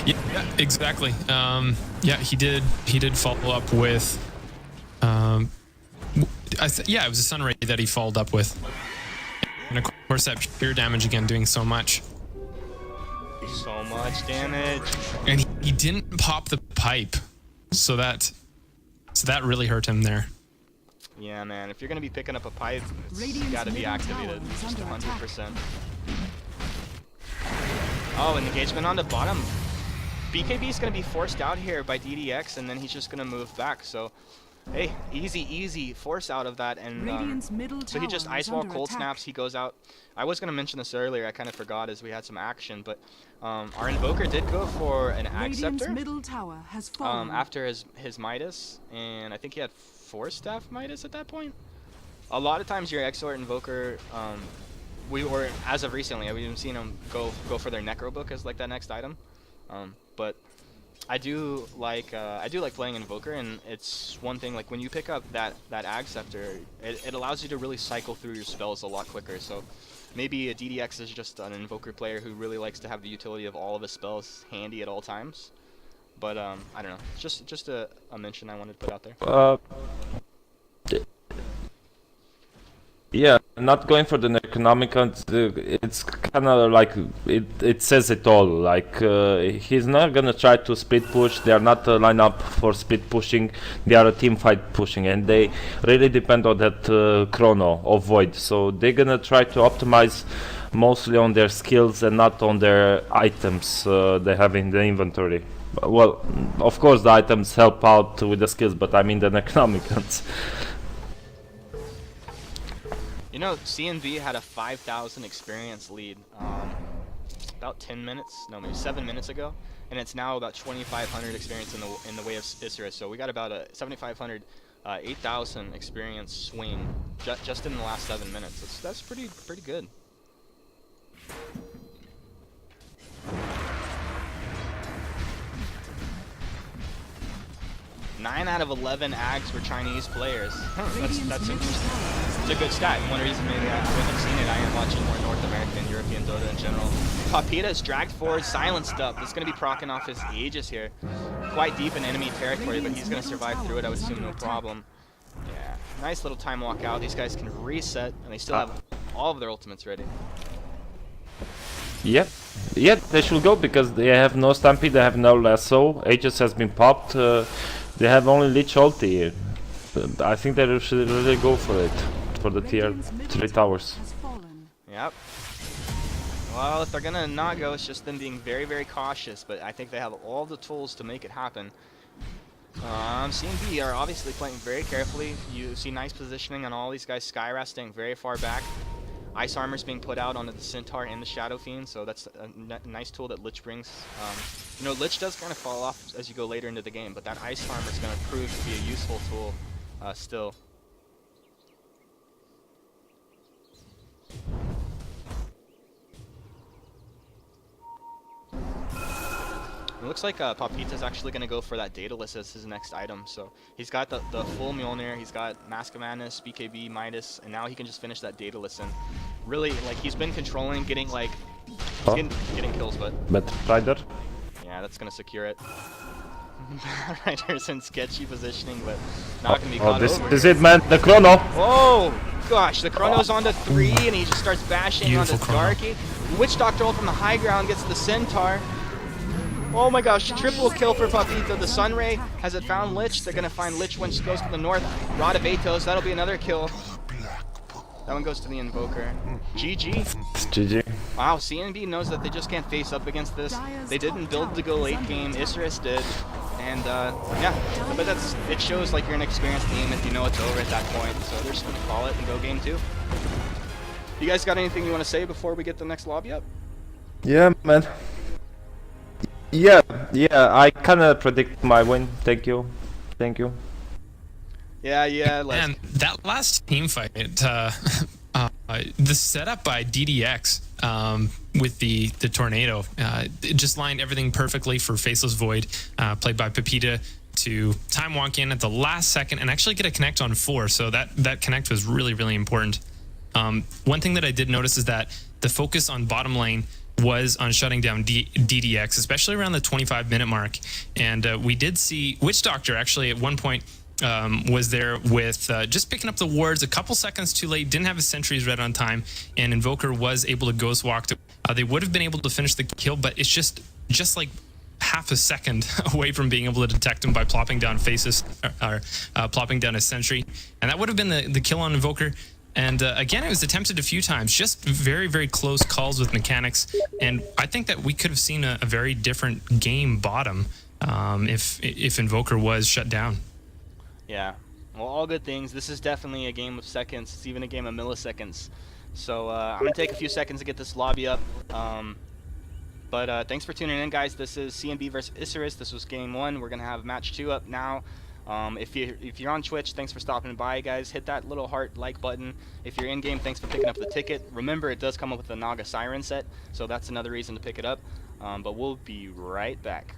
Yeah, exactly. Yeah, he did follow up with. Yeah, it was a Sunray that he followed up with, and of course that pure damage again doing so much. So much damage. And he didn't pop the pipe, so that really hurt him there. Yeah, man. If you're gonna be picking up a pipe, it's Radiant's gotta be middle activated. tower is Just under attack. 100%. Oh, an engagement on the bottom. BKB is gonna be forced out here by DDX, and then he's just gonna move back. So, hey, easy force out of that, and Radiant's middle so he just tower is ice wall under cold attack. snaps. He goes out. I was gonna mention this earlier. I kind of forgot as we had some action, but our invoker did go for an Ag Radiant's Scepter middle tower has fallen. after his Midas, and I think he had 4 staff Midas at that point. A lot of times your Exort Invoker, or as of recently, we've been seeing them go for their Necro Book as like that next item. But I do like playing Invoker, and it's one thing, like when you pick up that Ag Scepter, it allows you to really cycle through your spells a lot quicker. So maybe a DDX is just an Invoker player who really likes to have the utility of all of his spells handy at all times. But I don't know, just a mention I wanted to put out there. Yeah, not going for the Necronomicon, it's kind of like, it says it all. Like, he's not gonna try to split push, they are not a lineup for split pushing, they are a team fight pushing, and they really depend on that chrono of Void. So they're gonna try to optimize mostly on their skills and not on their items they have in the inventory. Well, of course the items help out with the skills, but I mean the Necronomicons. You know, CNB had a 5,000 experience lead about 10 minutes, no, maybe 7 minutes ago, and it's now about 2,500 experience in the way of Isurus. So we got about a 7,500, 8,000 experience swing just in the last 7 minutes. That's pretty good. Nine out of 11 Ags were Chinese players. That's interesting. It's a good stat. One reason maybe I haven't seen it, I am watching more North American and European Dota in general. Papita is dragged forward, silenced up. It's going to be proccing off his Aegis here. Quite deep in enemy territory, but he's going to survive through it, I would assume, no problem. Yeah, nice little time walk out. These guys can reset, and they still have all of their ultimates ready. Yep, they should go because they have no Stampede, they have no Lasso, Aegis has been popped, they have only Lich ulti. I think they should really go for it, for the tier 3 towers. Yep. Well, if they're gonna not go, it's just them being very cautious, but I think they have all the tools to make it happen. CNB are obviously playing very carefully. You see nice positioning on all these guys. Skywrath staying very far back. Ice Armor's being put out onto the Centaur and the Shadow Fiend, so that's a nice tool that Lich brings. You know, Lich does kind of fall off as you go later into the game, but that Ice Armor is going to prove to be a useful tool still. It looks like Papita's actually going to go for that Daedalus as his next item. So he's got the full Mjolnir, he's got Mask of Madness, BKB, Midas, and now he can just finish that Daedalus. And really, like, he's been controlling, getting like, getting kills, but... Rider? Yeah, that's going to secure it. Rider's in sketchy positioning, but not going to be caught over. This is it, man, the chrono! Oh, gosh, the chrono's onto 3, and he just starts bashing Beautiful onto chrono. Darky. Witch Doctor ult from the high ground gets the Centaur. Oh my gosh, triple kill for Papita. The Sunray has it found Lich. They're going to find Lich when she goes to the north. Rod of Atos, that'll be another kill. That one goes to the Invoker. GG. It's GG. Wow, CNB knows that they just can't face up against this. They didn't build to go late game. Isurus did. And yeah, but it shows like you're an experienced team if you know it's over at that point. So they're just going to call it and go game 2. You guys got anything you want to say before we get the next lobby up? Yeah, man. Yeah, I kinda predict my win. Thank you. Yeah, like... And that last team fight, the setup by DDX with the tornado, it just lined everything perfectly for Faceless Void, played by Pepita, to time walk in at the last second and actually get a connect on 4. So that connect was really important. One thing that I did notice is that the focus on bottom lane was on shutting down DDX, especially around the 25-minute mark. And we did see Witch Doctor actually at one point was there with just picking up the wards a couple seconds too late, didn't have his sentries read on time, and Invoker was able to ghost walk. They would have been able to finish the kill, but it's just like half a second away from being able to detect him by plopping down faces or plopping down a sentry, and that would have been the kill on Invoker. And again, it was attempted a few times, just very, very close calls with mechanics. And I think that we could have seen a very different game bottom if Invoker was shut down. Yeah, well, all good things. This is definitely a game of seconds. It's even a game of milliseconds. So I'm going to take a few seconds to get this lobby up. But thanks for tuning in, guys. This is CNB versus Isurus. This was game 1. We're going to have match 2 up now. If you're on Twitch, thanks for stopping by, guys. Hit that little heart like button. If you're in game, thanks for picking up the ticket. Remember, it does come up with the Naga Siren set, so that's another reason to pick it up. But we'll be right back.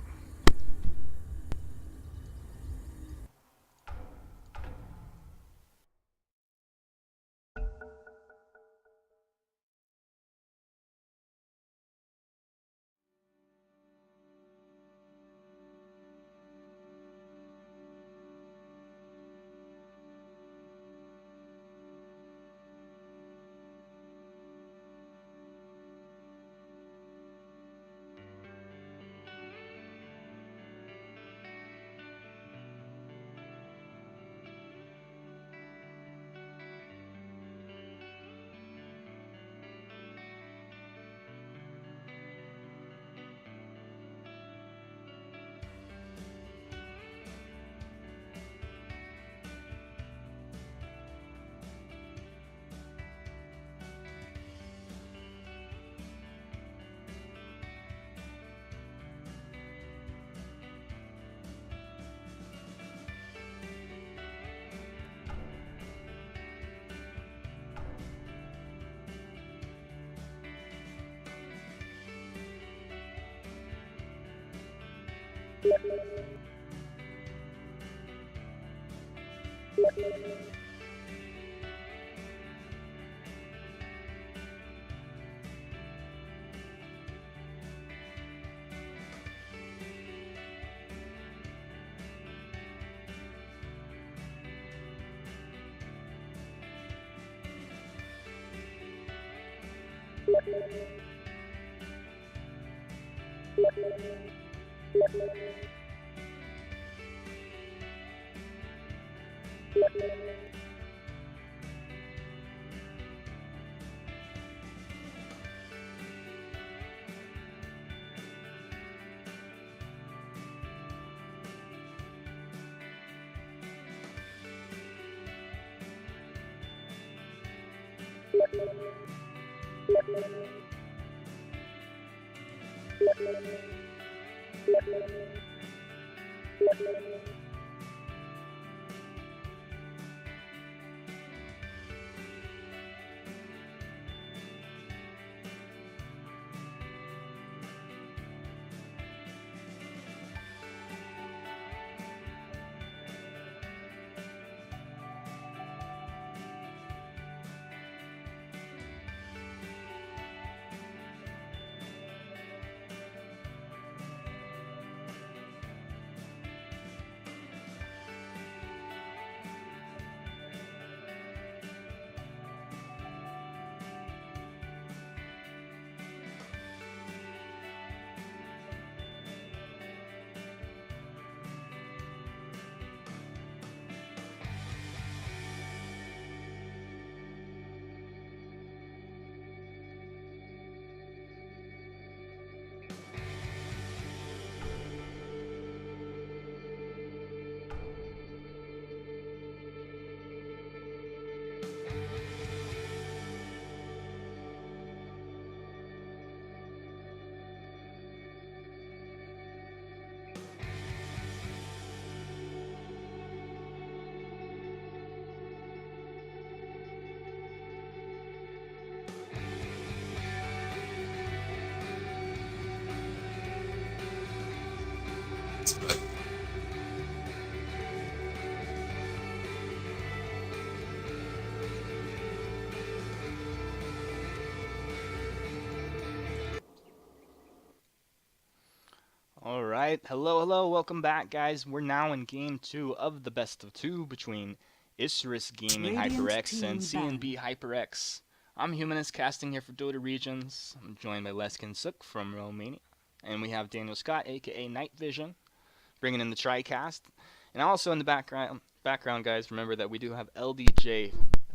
Alright, hello, welcome back, guys. We're now in game 2 of the best of 2 between Isurus Gaming Radiant HyperX and team CNB HyperX. I'm Humanist casting here for Dota Regions. I'm joined by Leskin Suk from Romania. And we have Daniel Scott, aka Night Vision, bringing in the TriCast. And also in the background, guys, remember that we do have LDJ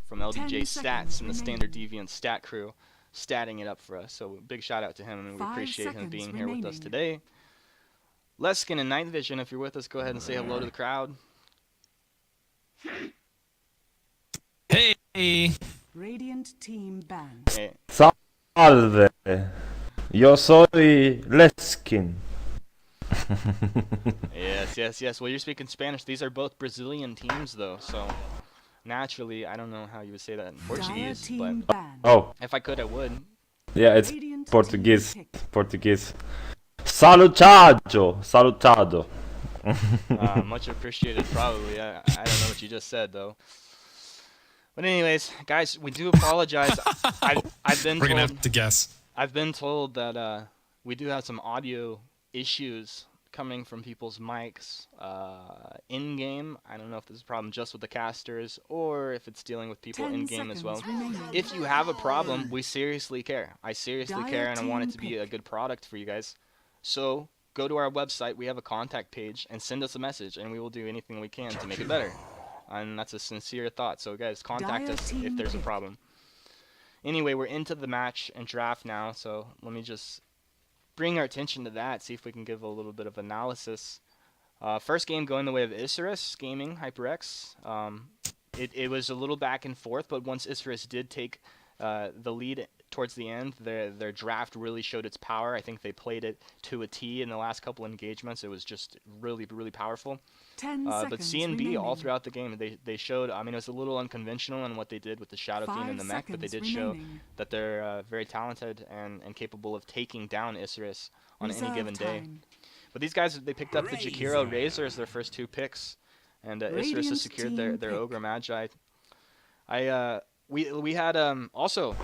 from LDJ Stats and the Standard Deviant Stat Crew statting it up for us. So big shout out to him, and we 5 appreciate him seconds being here with us remaining. today. Leskin and Night Vision, if you're with us, go ahead and say hello to the crowd. Hey. Radiant team banned. Hey, Salve. Yo soy Leskin. yes. Well, you're speaking Spanish. These are both Brazilian teams, though, so naturally, I don't know how you would say that in Dire Portuguese, but team banned. Oh, if I could, I would. yeah, it's Radiant Portuguese. team picked. Portuguese. Salutado. Salutado. Much appreciated, probably. I don't know what you just said, though. But anyways, guys, we do apologize. I've been We're gonna told have to guess. I've been told that we do have some audio issues coming from people's mics in game. I don't know if this is a problem just with the casters or if it's dealing with people 10 in game as well. seconds remaining. If you have a problem, we seriously care. I seriously care, and I want it to be Team a good product for you guys. So go to our website. We have a contact page, and send us a message, and we will do anything we can to make it better. And that's a sincere thought. So guys, contact Dire us if team there's a pick. problem. Anyway, we're into the match and draft now, so let me just bring our attention to that, see if we can give a little bit of analysis. First game going the way of Isurus Gaming HyperX. It was a little back and forth, but once Isurus did take the lead towards the end, their draft really showed its power. I think they played it to a T in the last couple engagements. It was just really powerful. 10 But seconds CNB all remaining. throughout the game, they showed. I mean, it was a little unconventional in what they did with the Shadow Fiend 5 and the mech, but they seconds did show remaining. that they're very talented and capable of taking down Isurus on any Reserve given day. time. But these guys, they picked up the Jakiro Razor as their first 2 picks, and Isurus Radiant has secured team their pick. Ogre Magi. We had also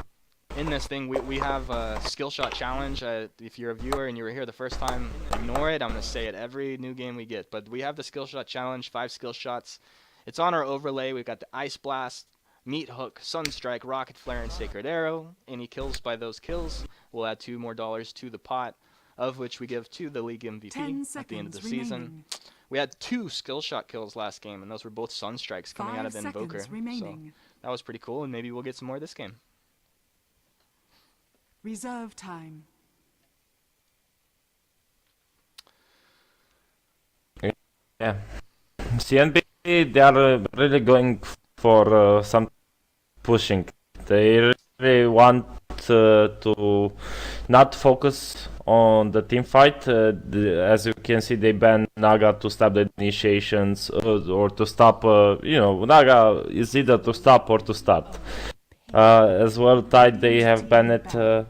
in this thing we have a skill shot challenge. If you're a viewer and you were here the first time, ignore it. I'm gonna say it every new game we get. But we have the skill shot challenge, 5 skill shots. It's on our overlay. We've got the Ice Blast, Meat Hook, Sunstrike, Rocket Flare, and Sacred Arrow. Any kills by those kills will add $2 more to the pot, of which we give to the league 10 MVP at the end of the seconds season. remaining. We had 2 skill shot kills last game, and those were both Sunstrikes coming 5 out of Invoker. seconds So remaining. that was pretty cool, and maybe we'll get some more this game. Reserve time. Yeah. CNB, they are really going for some pushing. They really want to not focus on the team fight. As you can see, they ban Naga to stop the initiations or to stop. Naga is either to stop or to start. As well, Tide, they have banned it.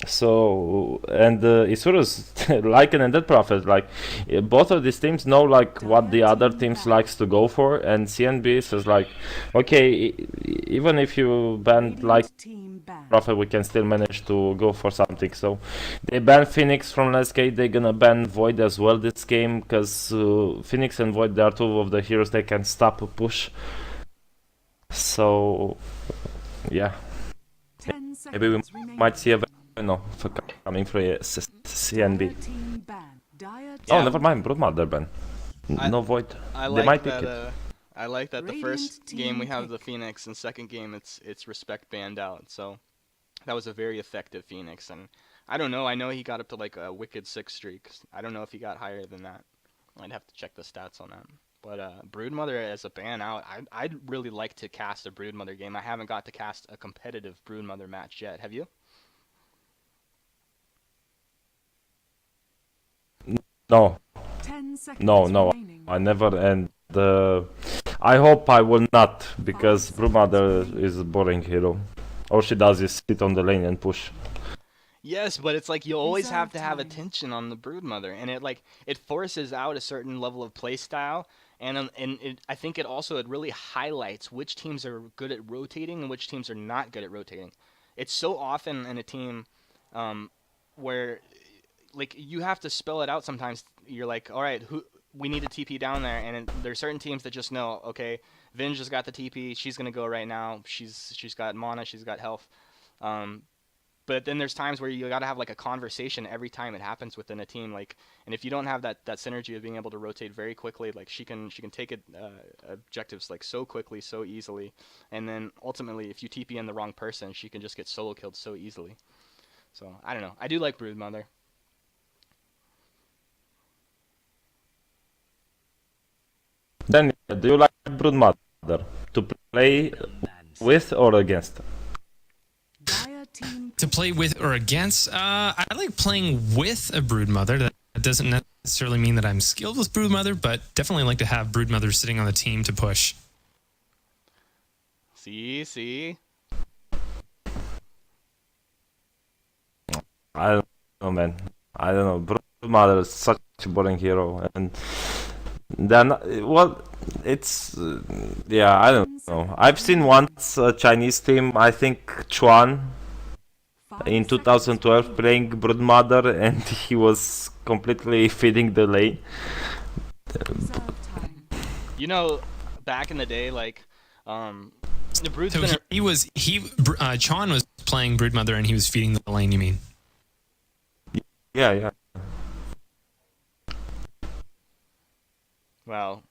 So and Isurus, Lycan and Dead Prophet, like both of these teams know like what the other teams likes to go for, and CNB says like, okay, even if you ban like Radiant team banned. Prophet, we can still manage to go for something. So they ban Phoenix from last game. They're gonna ban Void as well this game because Phoenix and Void, they are 2 of the heroes they can stop a push. So yeah, 10 seconds maybe we remaining. might see a coming from CNB. Dire team banned. Dire Oh, Yeah. never mind. Broodmother ban. No Void. I They like might pick that. it. I like that. The Radiant first game we team have the pick. Phoenix, and second game it's Respect banned out. So that was a very effective Phoenix, and I don't know. I know he got up to like a wicked 6 streak. I don't know if he got higher than that. I'd have to check the stats on that. But Broodmother as a ban out, I'd really like to cast a Broodmother game. I haven't got to cast a competitive Broodmother match yet. Have you? No, 10 seconds no. remaining. I never. And I hope I will not, because Broodmother is a boring hero. All she does is sit on the lane and push. Yes, but it's like you always have Reserve to have time. attention on the Broodmother, and it forces out a certain level of playstyle, and I think it really highlights which teams are good at rotating and which teams are not good at rotating. It's so often in a team where like you have to spell it out sometimes. You're like, all right, we need a TP down there, and there's certain teams that just know, okay, Vin just got the TP, she's gonna go right now. She's got mana, she's got health. But then there's times where you got to have like a conversation every time it happens within a team, like, and if you don't have that synergy of being able to rotate very quickly, like she can take it objectives like so quickly, so easily, and then ultimately if you TP in the wrong person, she can just get solo killed so easily. So I don't know. I do like Broodmother. Then, do you like Broodmother to play with or against? Dire team To play with or against, I like playing with a Broodmother. That doesn't necessarily mean that I'm skilled with Broodmother, but definitely like to have Broodmother sitting on the team to push. See? I don't know, man. I don't know. Broodmother is such a boring hero, and then well, it's yeah. I don't know. I've seen once a Chinese team. I think Chuan in 2012 playing Broodmother, and he was completely feeding the lane. You know, back in the day, like, the Brood's So been Chon was playing Broodmother and he was feeding the lane, you mean? Yeah. well,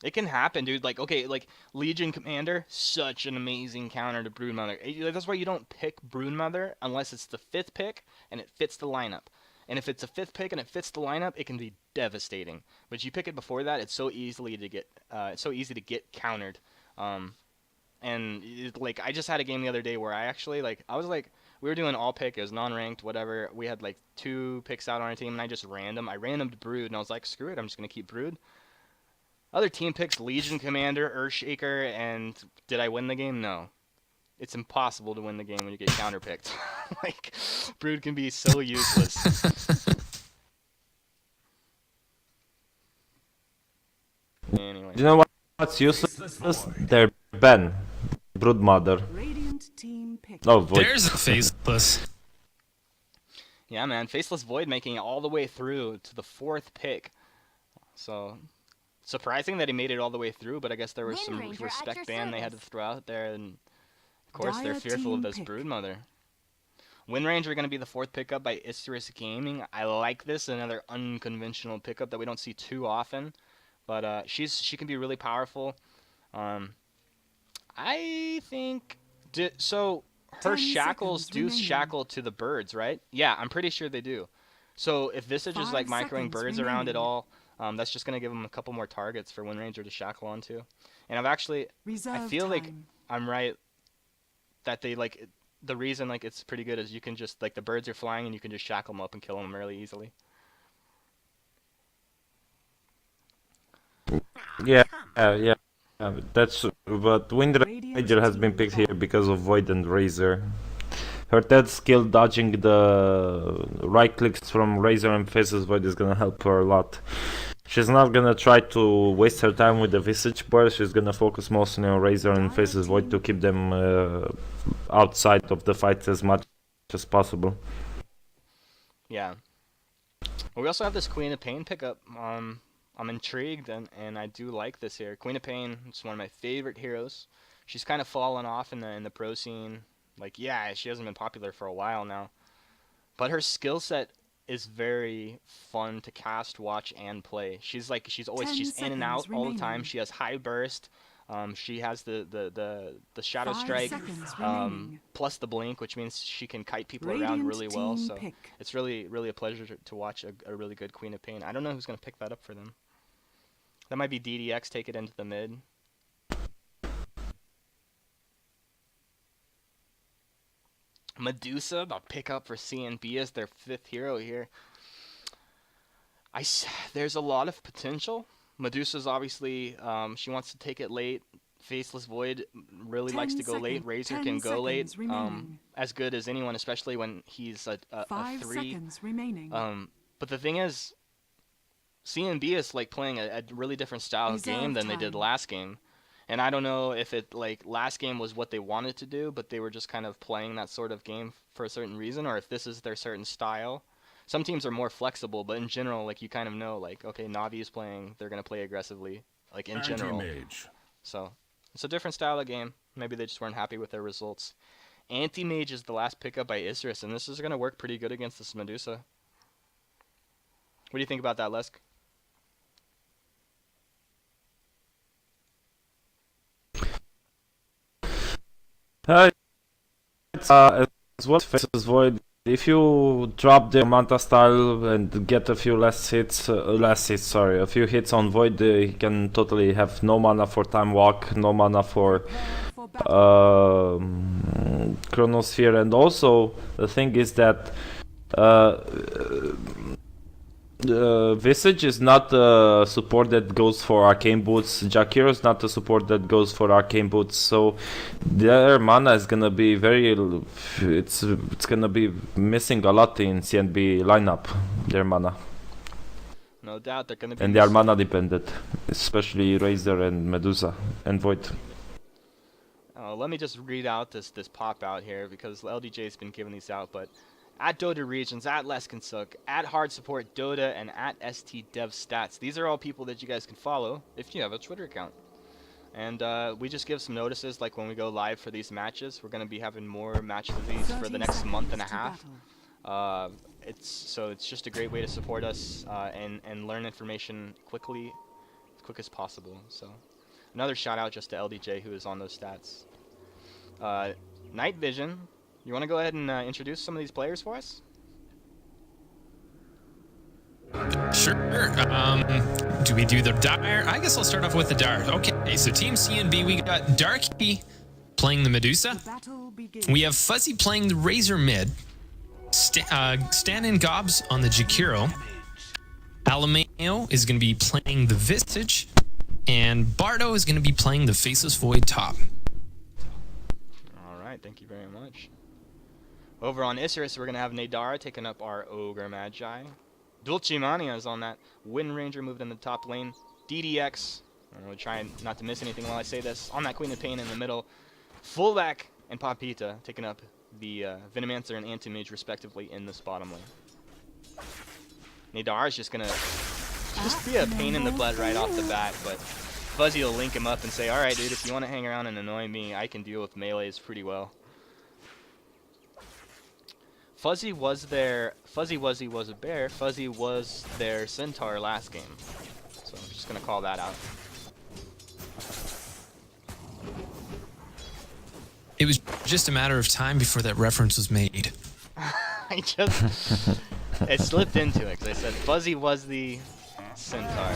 it can happen, dude. Like, okay, like Legion Commander, such an amazing counter to Broodmother. That's why you don't pick Broodmother unless it's the 5th pick and it fits the lineup. And if it's a 5th pick and it fits the lineup, it can be devastating. But you pick it before that, it's so easy to get countered. Like I just had a game the other day where we were doing all pick. It was non-ranked, whatever. We had like 2 picks out on our team, and I randomed Brood, and I was like, screw it, I'm just gonna keep Brood. Other team picks Legion Commander, Earthshaker, and did I win the game? No. It's impossible to win the game when you get counterpicked. Like, Brood can be so useless. Anyway. Do you know what's useless? Their Ben, Broodmother. Radiant team pick. Oh, Void. There's a faceless. Yeah, man. Faceless Void making it all the way through to the 4th pick. So, surprising that he made it all the way through, but I guess there was some respect ban they had to throw out there, and of course they're fearful of this Broodmother. Windranger going to be the 4th pickup by Isurus Gaming. I like this, another unconventional pickup that we don't see too often, but she can be really powerful. I think so. Her 10 shackles seconds do remaining. shackle to the birds, right? Yeah, I'm pretty sure they do. So if this is just 5 like microing seconds birds around it remaining. all, that's just gonna give them a couple more targets for Windranger to shackle onto. And I Reserve feel like time. I'm right that they like the reason like it's pretty good is you can just like the birds are flying and you can just shackle them up and kill them really easily. Yeah. That's but Windranger has been picked here because of Void and Razor. Her third skill, dodging the right clicks from Razor and Faces Void, is gonna help her a lot. She's not gonna try to waste her time with the Visage Burst. She's gonna focus mostly on Razor and Faces Void to keep them outside of the fight as much as possible. Yeah. Well, we also have this Queen of Pain pickup. I'm intrigued, and I do like this here. Queen of Pain is one of my favorite heroes. She's kind of fallen off in the pro scene. Like, yeah, she hasn't been popular for a while now. But her skill set is very fun to cast, watch, and play. She's in and out all the time. She has high burst. She has the shadow 5 strike, seconds remaining. plus the blink, which means she can kite people around Radiant really well. team So pick. it's really a pleasure to watch a really good Queen of Pain. I don't know who's gonna pick that up for them. That might be DDX. Take it into the mid. Medusa, the pickup for CNB as their 5th hero here. There's a lot of potential. Medusa's obviously, she wants to take it late. Faceless Void really 10 likes to go late. seconds- Razor 10 can go late, seconds remaining. as good as anyone, especially when he's a 5 3. seconds remaining. But the thing is, CNB is like playing a really different style of Reserve game than they did time. last game. And I don't know if it like last game was what they wanted to do, but they were just kind of playing that sort of game for a certain reason, or if this is their certain style. Some teams are more flexible, but in general, like you kind of know, like okay, Navi is playing, they're gonna play aggressively, like in general. Anti-mage. So it's a different style of game. Maybe they just weren't happy with their results. Anti-mage is the last pickup by Isurus, and this is gonna work pretty good against this Medusa. What do you think about that, Lesk? It's as what faces Void. If you drop the Manta style and get a few a few hits on Void, he can totally have no mana for Time Walk, no mana for For battle. Chronosphere, and also the thing is that Visage is not a support that goes for arcane boots. Jakiro is not a support that goes for arcane boots. So their mana is gonna be it's gonna be missing a lot in CNB lineup. Their mana, No doubt they're gonna be. and they are mana dependent, especially Razor and Medusa and Void. Let me just read out this pop out here because LDJ's been giving these out, but at Dota Regions, at Leskensuk, at Hard Support Dota, and at ST Dev Stats. These are all people that you guys can follow if you have a Twitter account. And we just give some notices, like when we go live for these matches. We're going to be having more matches of these for the next month and a half. It's just a great way to support us and learn information quickly, as quick as possible. So another shout out just to LDJ who is on those stats. Night Vision. You want to go ahead and introduce some of these players for us? Sure. Do we do the Dire? I guess I'll start off with the Dire. Okay, so Team CNB, we got Darky playing the Medusa. Battle begins. We have Fuzzy playing the Razor mid. Stan and Gobs on the Jakiro. Alameo is going to be playing the Visage. And Bardo is going to be playing the Faceless Void top. All right, thank you very much. Over on Isurus, we're going to have Nadara taking up our Ogre Magi. Dulcimania is on that Wind Ranger moved in the top lane. DDX, I'm going to try not to miss anything while I say this, on that Queen of Pain in the middle. Fullback and Papita taking up the Venomancer and Anti-Mage respectively in this bottom lane. Nadara is just going to be a pain in the butt right off the bat, but Fuzzy will link him up and say, alright dude, if you want to hang around and annoy me, I can deal with melees pretty well. Fuzzy was a bear. Fuzzy was their centaur last game. So I'm just going to call that out. It was just a matter of time before that reference was made. It slipped into it because I said Fuzzy was the centaur.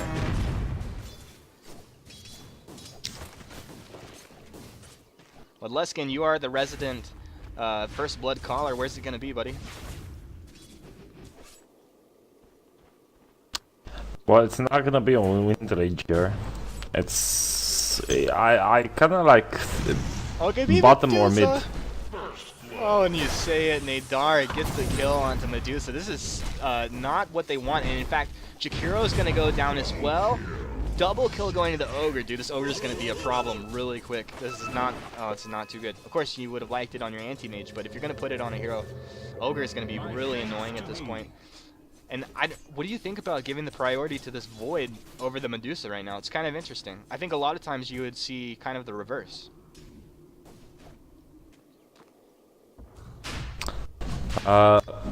Well, Leskin, you are the resident First Blood caller. Where's it going to be, buddy? Well, it's not gonna be on Wind Ranger. It's I kind of like Okay, bottom or mid. Oh, and you say it, Nadar gets the kill onto Medusa. This is not what they want, and in fact, Jakiro is going to go down as well. Double kill going to the Ogre, dude. This Ogre is going to be a problem really quick. This is not, it's not too good. Of course, you would have liked it on your anti-mage, but if you're going to put it on a hero, Ogre is going to be really annoying at this point. And what do you think about giving the priority to this Void over the Medusa right now? It's kind of interesting. I think a lot of times you would see kind of the reverse.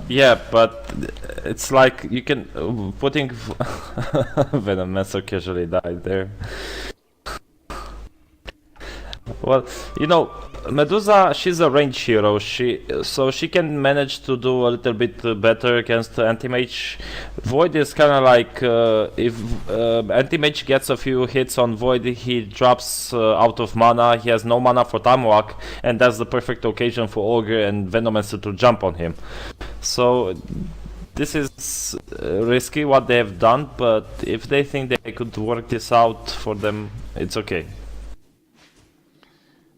Yeah, but it's like you can putting Venomancer casually died there. Well, you know, Medusa, she's a range hero. So she can manage to do a little bit better against anti-mage. Void is kind of like if anti-mage gets a few hits on Void, he drops out of mana. He has no mana for time walk, and that's the perfect occasion for Ogre and Venomancer to jump on him. So this is risky what they have done, but if they think they could work this out for them, it's okay.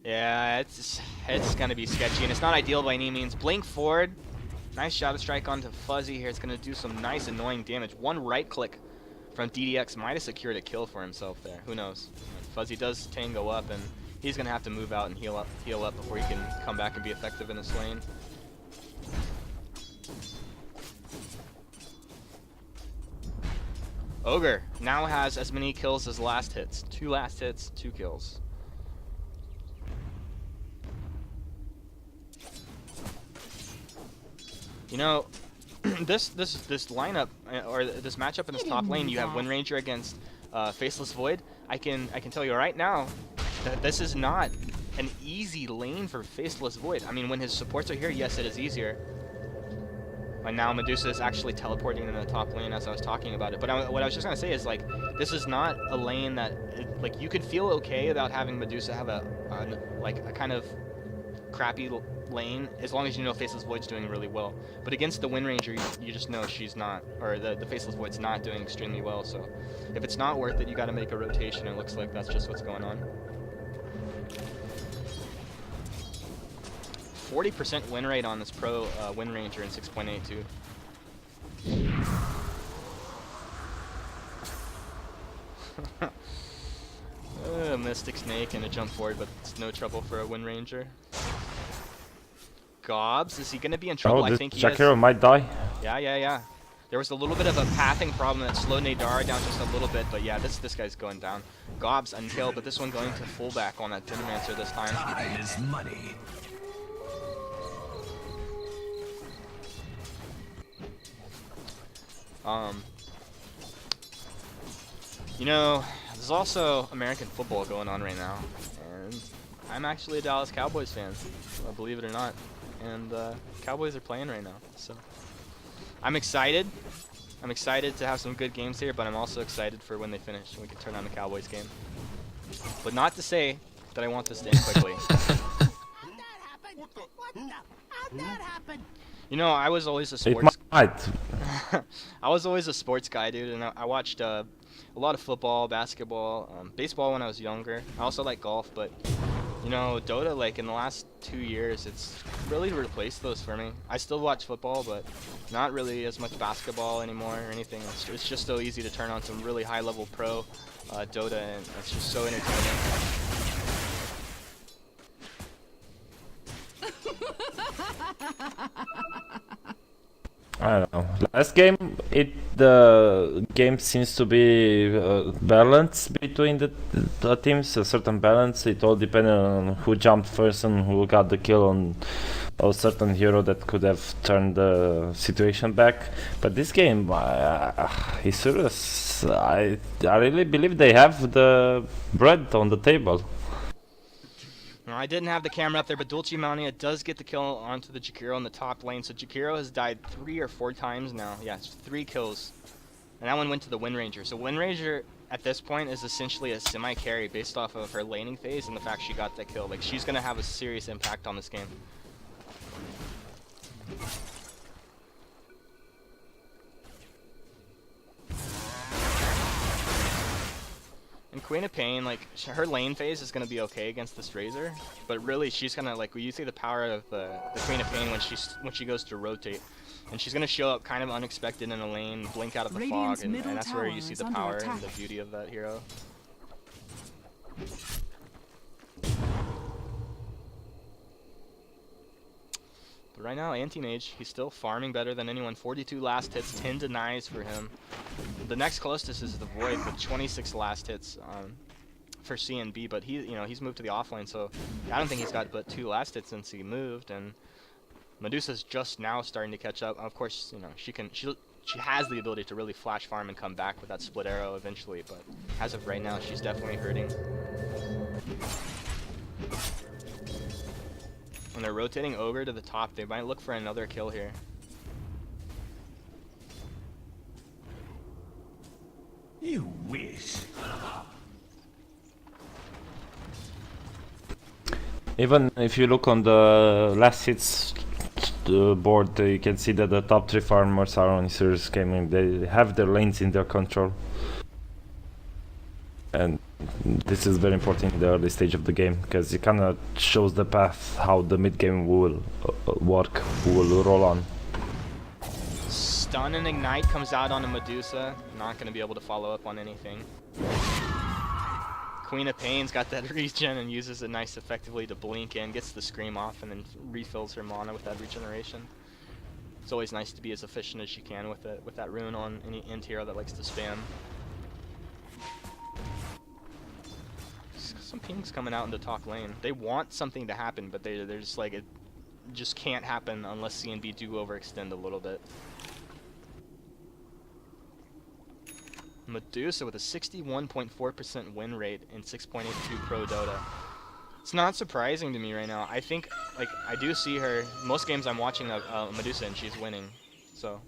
Yeah, it's gonna be sketchy, and it's not ideal by any means. Blink forward, nice shadow strike onto Fuzzy here. It's gonna do some nice annoying damage. One right click from DDX might have secured a kill for himself there. Who knows? Fuzzy does tango up, and he's gonna have to move out and heal up before he can come back and be effective in this lane. Ogre now has as many kills as last hits. 2 last hits, 2 kills. You know, this lineup or this matchup in this top lane, you have Wind Ranger against Faceless Void. I can tell you right now that this is not an easy lane for Faceless Void. I mean, when his supports are here, yes, it is easier. And now Medusa is actually teleporting in the top lane as I was talking about it. But what I was just gonna say is, like, this is not a lane that like you could feel okay about having Medusa have a kind of crappy lane as long as you know Faceless Void's doing really well. But against the Wind Ranger, you just know she's not, or the Faceless Void's not doing extremely well. So if it's not worth it, you got to make a rotation. It looks like that's just what's going on. 40% win rate on this pro Wind Ranger in 6.82. Mystic Snake and a jump forward, but it's no trouble for a Wind Ranger. Gobs, is he going to be in trouble? I think he is. Jakiro might die. Yeah. There was a little bit of a pathing problem that slowed Nadar down just a little bit, but yeah, this guy's going down. Gobs unkill, but this one going to fullback on that Dinomancer this time. Time is money. You know, there's also American football going on right now, and I'm actually a Dallas Cowboys fan, believe it or not, and Cowboys are playing right now, so I'm excited. I'm excited to have some good games here, but I'm also excited for when they finish and we can turn on the Cowboys game. But not to say that I want this to end quickly. How'd that happen? You know, I was always a sports. I was always a sports guy, dude, and I watched a lot of football, basketball, baseball when I was younger. I also like golf, but you know, Dota, like in the last 2 years, it's really replaced those for me. I still watch football, but not really as much basketball anymore or anything. It's just so easy to turn on some really high-level pro Dota, and it's just so entertaining. I don't know. Last game, the game seems to be balanced between the teams, a certain balance. It all depended on who jumped first and who got the kill on a certain hero that could have turned the situation back. But this game, Isurus, I really believe they have the bread on the table. I didn't have the camera up there, but Dulce Mania does get the kill onto the Jakiro in the top lane. So Jakiro has died 3 or 4 times now. Yeah, it's 3 kills. And that one went to the Wind Ranger. So Wind Ranger, at this point, is essentially a semi-carry based off of her laning phase and the fact she got that kill. Like, she's going to have a serious impact on this game. And Queen of Pain, like, her lane phase is going to be okay against this Razor, but really she's going to, like, you see the power of the Queen of Pain when she goes to rotate. And she's going to show up kind of unexpected in a lane, blink out of the fog, and that's where you see the power and the beauty of that hero. But right now, Anti-Mage, he's still farming better than anyone. 42 last hits, 10 denies for him. The next closest is the Void with 26 last hits for CNB, but he's moved to the offlane, so I don't think he's got but 2 last hits since he moved. And Medusa's just now starting to catch up. Of course, you know, she has the ability to really flash farm and come back with that split arrow eventually, but as of right now, she's definitely hurting. When they're rotating Ogre to the top, they might look for another kill here. You wish. Even if you look on the last hits board, you can see that the top 3 farmers are on Isurus Gaming. They have their lanes in their control. And this is very important in the early stage of the game, because it kind of shows the path how the mid game will work, will roll on. Stun and Ignite comes out on a Medusa. Not going to be able to follow up on anything. Queen of Pain's got that regen and uses it nice effectively to blink in, gets the Scream off, and then refills her mana with that regeneration. It's always nice to be as efficient as you can with it, with that rune on any end hero that likes to spam. Some pings coming out into top lane. They want something to happen, but they're just like, it just can't happen unless CNB do overextend a little bit. Medusa with a 61.4% win rate in 6.82 Pro Dota. It's not surprising to me right now. I think, like, I do see her. Most games I'm watching Medusa and she's winning. So,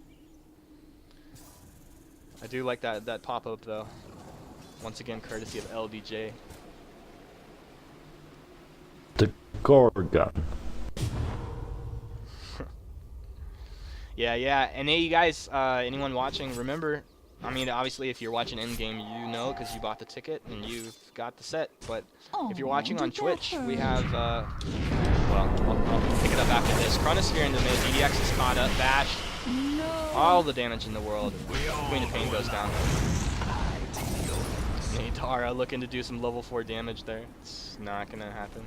I do like that pop-up though. Once again, courtesy of LBJ. The Gorgon. Yeah. And hey, you guys, anyone watching, remember, I mean, obviously, if you're watching in-game, you know, because you bought the ticket and you've got the set. But if you're watching on Twitch, we have, well, I'll pick it up after this. Chronosphere in the mid, DDX is caught up, bashed. All the damage in the world. Queen of Pain goes down. Nadara looking to do some level 4 damage there. It's not going to happen.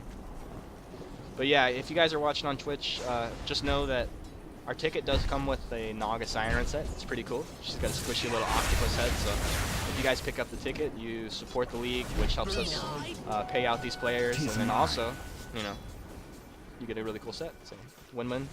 But yeah, if you guys are watching on Twitch, just know that our ticket does come with a Naga Siren set. It's pretty cool. She's got a squishy little octopus head, so if you guys pick up the ticket, you support the league, which helps us pay out these players, and then also, you know, you get a really cool set. So, win-win.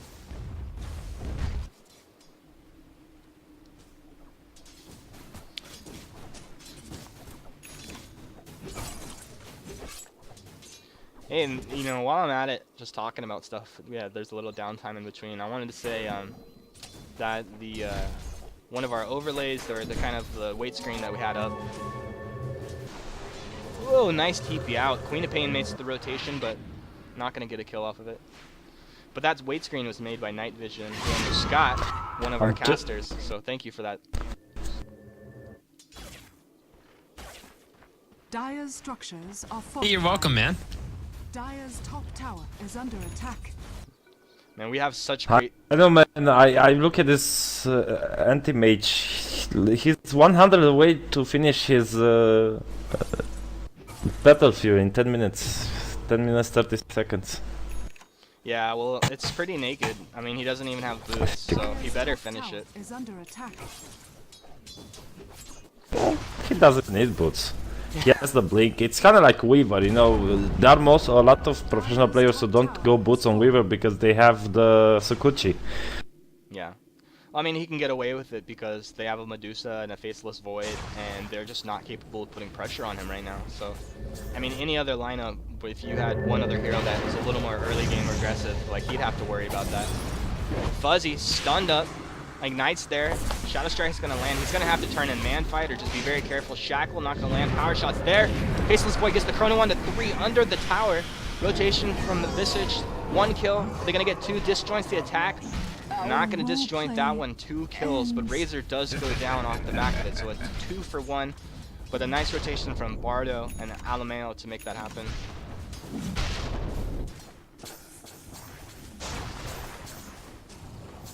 Hey, and you know, while I'm at it, just talking about stuff, yeah, there's a little downtime in between. I wanted to say that the one of our overlays, or the kind of the weight screen that we had up. Whoa, nice TP out. Queen of Pain makes the rotation, but not gonna get a kill off of it. But that weight screen was made by Night Vision and Scott, one of our casters. So thank you for that. Dire's structures are full. Hey, you're welcome, man. Dire's top tower is under attack. Man, we have such great. I know, man. I look at this anti-mage. He's 100 away to finish his Battle Fury in 10 minutes. 10 minutes 30 seconds. Yeah, well, it's pretty naked. I mean, he doesn't even have boots, so he better finish it. Is under attack. He doesn't need boots. He has the blink. It's kind of like Weaver, you know. There are a lot of professional players who don't go boots on Weaver because they have the Sakuchi. Yeah. I mean, he can get away with it because they have a Medusa and a Faceless Void, and they're just not capable of putting pressure on him right now. So, I mean, any other lineup, if you had one other hero that was a little more early game aggressive, like, he'd have to worry about that. Fuzzy, stunned up. Ignite's there. Shadow Strike's gonna land. He's gonna have to turn in Man Fight or just be very careful. Shackle not gonna land. Power Shot's there. Faceless Void gets the Chrono 1 to 3 under the tower. Rotation from the Visage. 1 kill. Are they gonna get 2 disjoints the attack? Not gonna disjoint that one. 2 kills, but Razor does go down off the back of it, so it's 2 for 1. But a nice rotation from Bardo and Alameo to make that happen.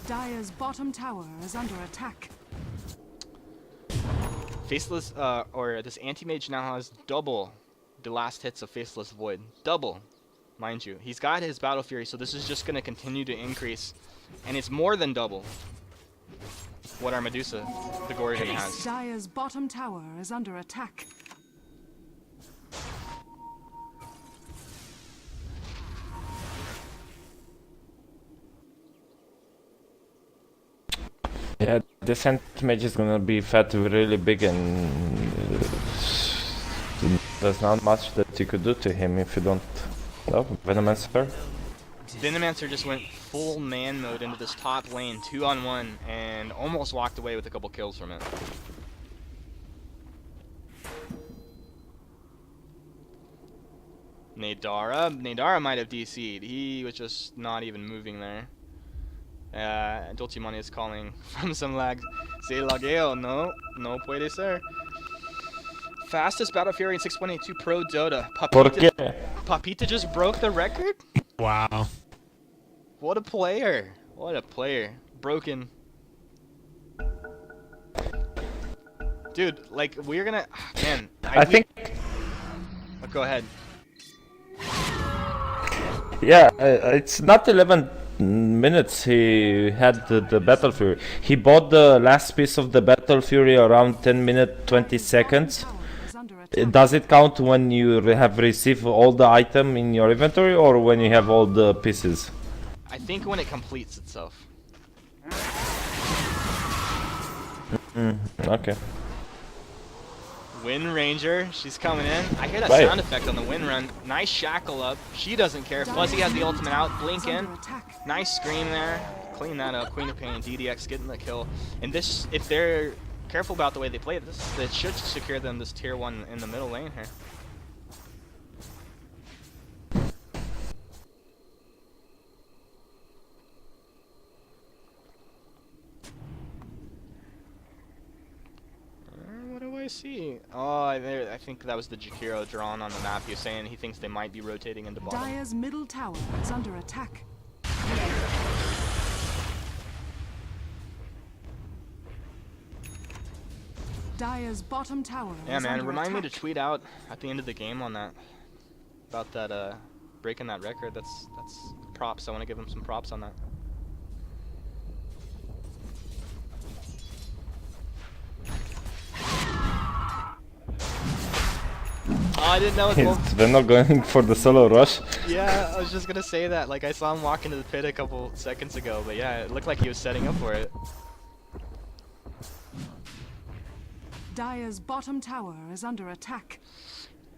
Dire's bottom tower is under attack. Faceless, or this Anti-Mage now has double the last hits of Faceless Void. Double, mind you. He's got his Battle Fury, so this is just going to continue to increase. And it's more than double what our Medusa, the Gorgon, has. Dire's bottom tower is under attack. Yeah, this anti-mage is gonna be fat really big, and there's not much that you could do to him if you don't. Oh, Venomancer. Venomancer just went full man mode into this top lane, 2-on-1, and almost walked away with a couple kills from it. Nadara might have DC'd. He was just not even moving there. Dolcimani is calling from some lag. Se lagueo, no puede ser. Fastest Battle Fury in 6.82 Pro Dota. Papita just broke the record? Wow. What a player. What a player. Broken. Dude, like, we're gonna... Man. I think... Oh, go ahead. Yeah, it's not 11 minutes he had the Battle Fury. He bought the last piece of the Battle Fury around 10 minutes 20 seconds. attack. Does it count when you have received all the item in your inventory, or when you have all the pieces? I think when it completes itself. Okay. Wind Ranger, she's coming in. I hear that Right. sound effect on the wind run. Nice shackle up. She doesn't care. Fuzzy has the ultimate out. Blink Is in. under attack. Nice scream there. Clean that up. Queen of Pain, DDX getting the kill. And this, if they're careful about the way they play this, it should secure them this tier 1 in the middle lane here. What do I see? Oh, I think that was the Jakiro drawn on the map. He was saying he thinks they might be rotating into bottom. Dire's middle tower is under attack. Dire's bottom tower Yeah, is man, under remind me to attack. tweet out at the end of the game on that. About that, breaking that record. That's props. I want to give him some props on that. Oh, I didn't know it was Is Venno going for the solo rush? Yeah, I was just gonna say that. Like, I saw him walk into the pit a couple seconds ago, but yeah, it looked like he was setting up for it. Dire's bottom tower is under attack.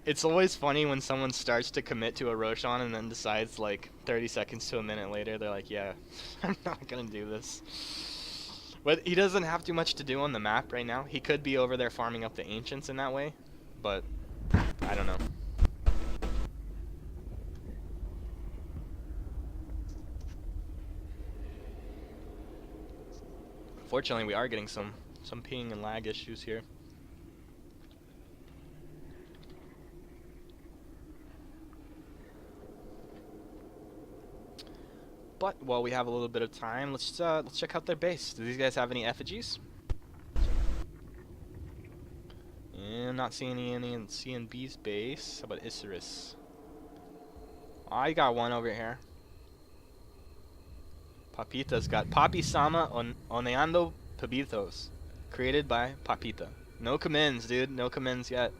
It's always funny when someone starts to commit to a Roshan and then decides, like, 30 seconds to a minute later, they're like, yeah, I'm not gonna do this. But he doesn't have too much to do on the map right now. He could be over there farming up the Ancients in that way, but I don't know. Fortunately, we are getting some ping and lag issues here. But while we have a little bit of time, let's check out their base. Do these guys have any effigies? Yeah, not seeing any in CNB's base. How about Isurus? I got one over here. Papita's got Papi-sama Oneando Pabitos. Created by Papita. No commends, dude. No commends yet.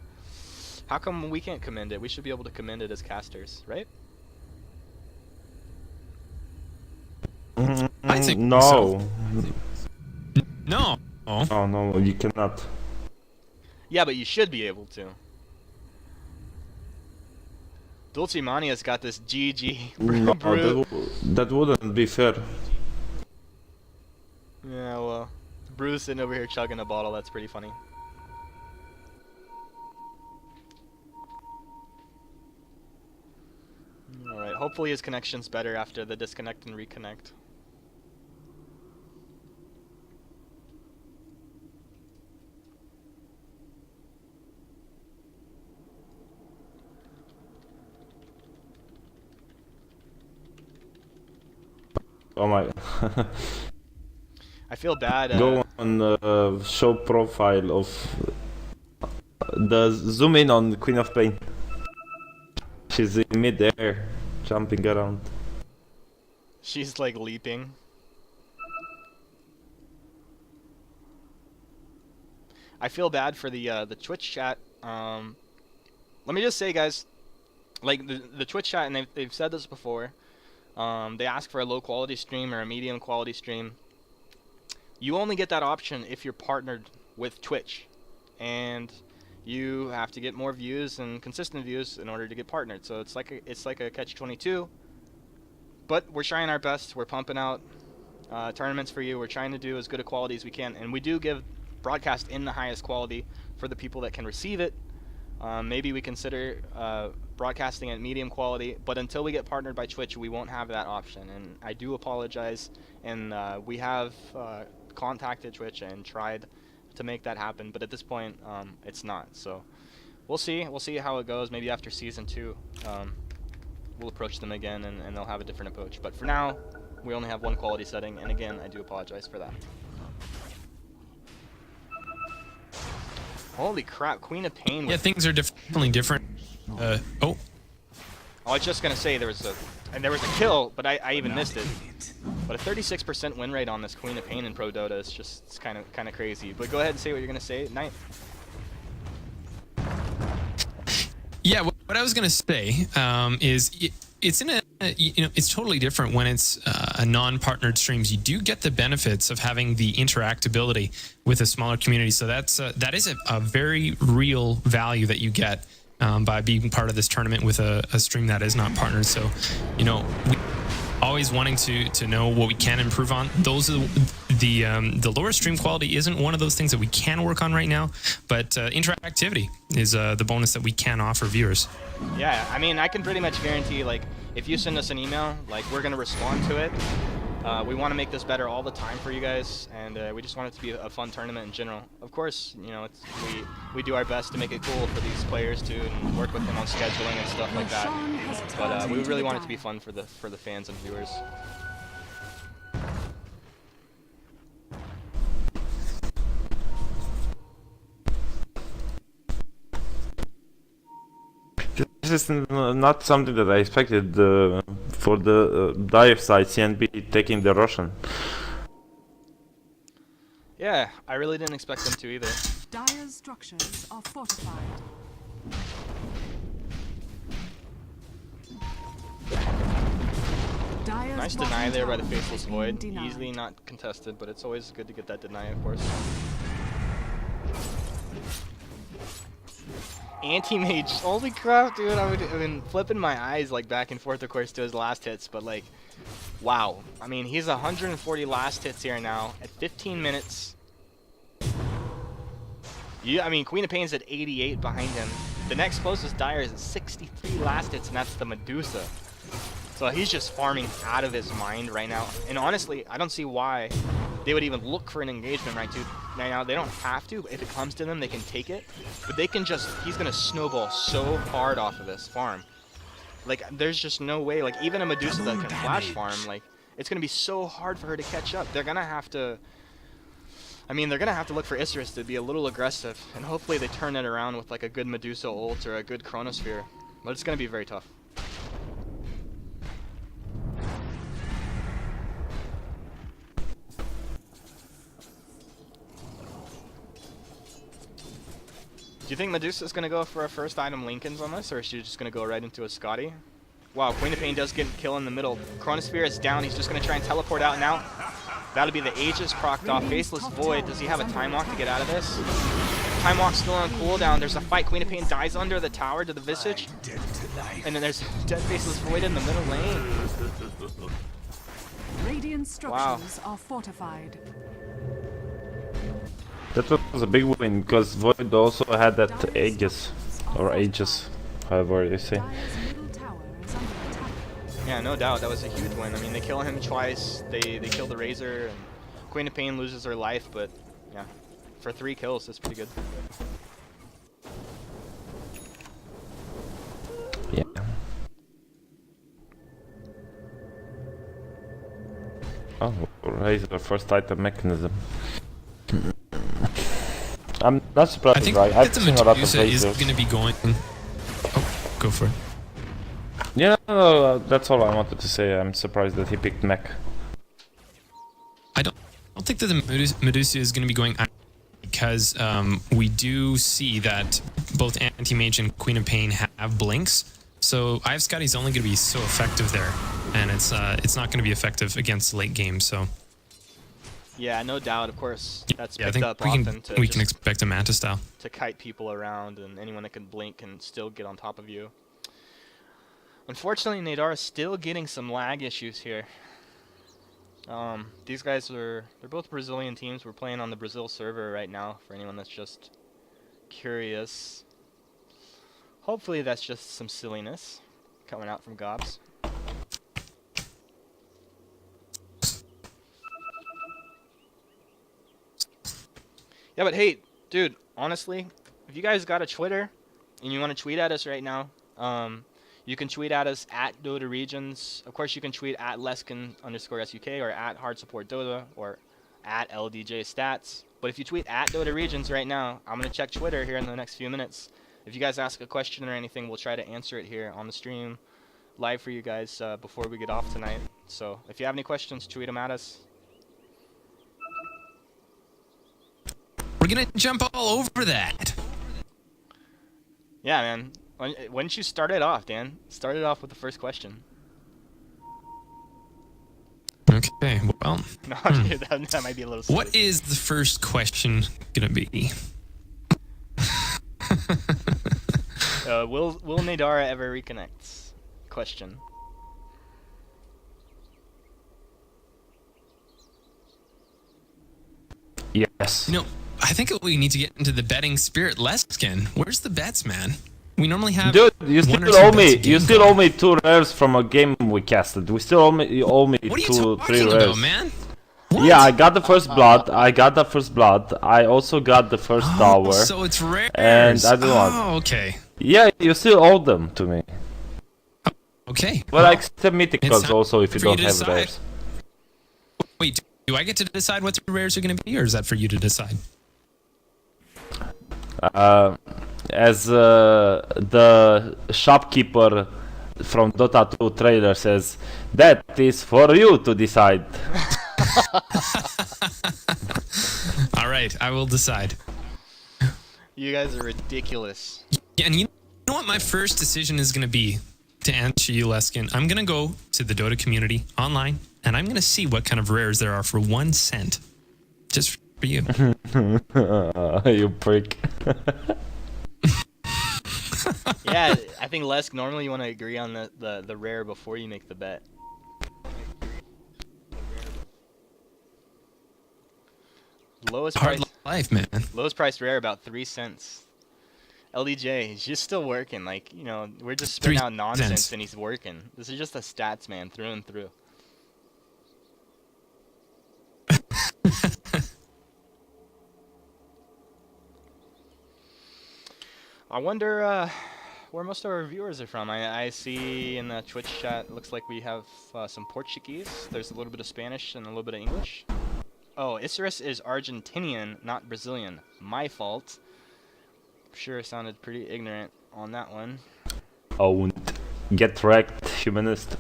How come we can't commend it? We should be able to commend it as casters, right? I think no. so. No. Oh no, you cannot. Yeah, but you should be able to. Dulcimania's got this GG No, brew. that wouldn't be fair. Yeah, well, Brew's sitting over here chugging a bottle. That's pretty funny. Alright, hopefully his connection's better after the disconnect and reconnect. Oh my. I feel bad. Go on show profile of the zoom in on Queen of Pain. She's in mid-air, jumping around. She's like leaping. I feel bad for the Twitch chat. Let me just say, guys, like the Twitch chat, and they've said this before. They ask for a low quality stream or a medium quality stream. You only get that option if you're partnered with Twitch, and you have to get more views and consistent views in order to get partnered. So it's like a catch-22. But we're trying our best. We're pumping out tournaments for you. We're trying to do as good a quality as we can, and we do give broadcast in the highest quality for the people that can receive it. Maybe we consider broadcasting at medium quality, but until we get partnered by Twitch, we won't have that option. And I do apologize, and we have contacted Twitch and tried to make that happen, but at this point, it's not. So we'll see. We'll see how it goes. Maybe after Season 2, we'll approach them again, and they'll have a different approach. But for now, we only have one quality setting, and again, I do apologize for that. Holy crap, Queen of Pain. Yeah, things are definitely different. Oh, I was just gonna say there was a kill, but I even missed it. But a 36% win rate on this Queen of Pain in Pro Dota is just kind of crazy. But go ahead and say what you're gonna say, Knight. what I was gonna say is it's in a it's totally different when it's a non-partnered streams. You do get the benefits of having the interactability with a smaller community. So that is a very real value that you get by being part of this tournament with a stream that is not partnered. So we always wanting to know what we can improve on. Those are the lower stream quality isn't one of those things that we can work on right now, but interactivity is the bonus that we can offer viewers. Yeah, I mean, I can pretty much guarantee, like, if you send us an email, like, we're going to respond to it. We want to make this better all the time for you guys, and we just want it to be a fun tournament in general. Of course, we do our best to make it cool for these players too, and work with them on scheduling and stuff like that. But we really want it to be fun for the fans and viewers. This is not something that I expected for the dive side, CNB taking the Russian. Yeah, I really didn't expect them to either. Dire's structures are fortified. Dire's Nice bottom deny there by the tower Faceless has been Void. denied. Easily not contested, but it's always good to get that deny, of course. Anti-mage, holy crap, dude! I've been flipping my eyes like back and forth, of course, to his last hits, but like, wow. I mean, he's 140 last hits here now at 15 minutes. Yeah, I mean, Queen of Pain's at 88 behind him. The next closest Dire is at 63 last hits, and that's the Medusa. So he's just farming out of his mind right now. And honestly, I don't see why they would even look for an engagement right now. They don't have to. If it comes to them, they can take it. But they can just, he's going to snowball so hard off of this farm. Like, there's just no way. Like, even a Medusa that can flash farm, like, it's going to be so hard for her to catch up. They're going to have to, I mean, they're going to have to look for Isurus to be a little aggressive. And hopefully they turn it around with, like, a good Medusa ult or a good Chronosphere. But it's going to be very tough. Do you think Medusa's going to go for a first item Lincolns on this, or is she just going to go right into a Scotty? Wow, Queen of Pain does get a kill in the middle. Chronosphere is down. He's just going to try and teleport out now. That'll be the Aegis procced off. Faceless Void. Does he have a Time Walk to get out of this? Time Walk's still on cooldown. There's a fight. Queen of Pain dies under the tower to the Visage. And then there's dead Faceless Void in the middle lane. Radiant structures are fortified. That was a big win because Void also had that Aegis, or Aegis, however you say. Dire's middle tower is under attack. Yeah, no doubt. That was a huge win. I mean, they kill him twice. They kill the Razor, and Queen of Pain loses her life, but yeah, for 3 kills, that's pretty good. Yeah. Oh, Razor, first item mechanism. I'm not surprised, I think right? that the seen a lot of Medusa is Razors. going to be going. Oh, go for it. Yeah, no, that's all I wanted to say. I'm surprised that he picked mech. I don't think that the Medusa is going to be going because we do see that both Anti-Mage and Queen of Pain have blinks. So I have Scotty's only going to be so effective there, and it's not going to be effective against late game. So Yeah, no doubt. Of course, that's yeah, I picked think up we often can to expect a Manta style. to kite people around, and anyone that can blink can still get on top of you. Unfortunately, Nadar is still getting some lag issues here. These guys they're both Brazilian teams. We're playing on the Brazil server right now, for anyone that's just curious. Hopefully that's just some silliness coming out from Gobs. Yeah, but hey, dude, honestly, if you guys got a Twitter and you want to tweet at us right now, you can tweet at us at Dota Regions. Of course, you can tweet at Leskin_SUK or at Hard Support Dota or at LDJ Stats. But if you tweet at Dota Regions right now, I'm going to check Twitter here in the next few minutes. If you guys ask a question or anything, we'll try to answer it here on the stream live for you guys before we get off tonight. So if you have any questions, tweet them at us. We're going to jump all over that. Yeah, man. Why don't you start it off, Dan? Start it off with the first question. Okay, well, No, dude, that might be a little silly. what is the first question gonna be? Will Nadara ever reconnect? Question. Yes. You know, I think we need to get into the betting spirit. Leskin, where's the bets, man? We normally have. Dude, you one or still two owe bets me. a game You still going. owe me 2 rares from a game we casted. We still owe me What are you 2, 3 talking rares. about, man? What? Yeah, I got the first blood. I got the first blood. I also got the first tower. So it's rare. And I don't know. Oh, okay. Yeah, you still owe them to me. Okay. But I accept it's mythicals time also if you for you don't to have decide. rares. Wait, do I get to decide what the rares are going to be, or is that for you to decide? As the shopkeeper from Dota 2 trailer says, that is for you to decide. All right, I will decide. You guys are ridiculous. Yeah, and you know what my first decision is going to be to answer you, Leskin? I'm going to go to the Dota community online, and I'm going to see what kind of rares there are for 1 cent. Just for you. You prick. Yeah, I think Lesk, normally you want to agree on the rare before you make the bet. Lowest Hard price, life, man. lowest price rare about 3 cents. LDJ, he's just still working. Like, you know, we're just spitting 3 out nonsense cents. and he's working. This is just a stats man through and through. I wonder where most of our viewers are from. I see in the Twitch chat, looks like we have some Portuguese. There's a little bit of Spanish and a little bit of English. Oh, Isurus is Argentinian, not Brazilian. My fault. Sure sounded pretty ignorant on that one. Owned. Get wrecked, humanist.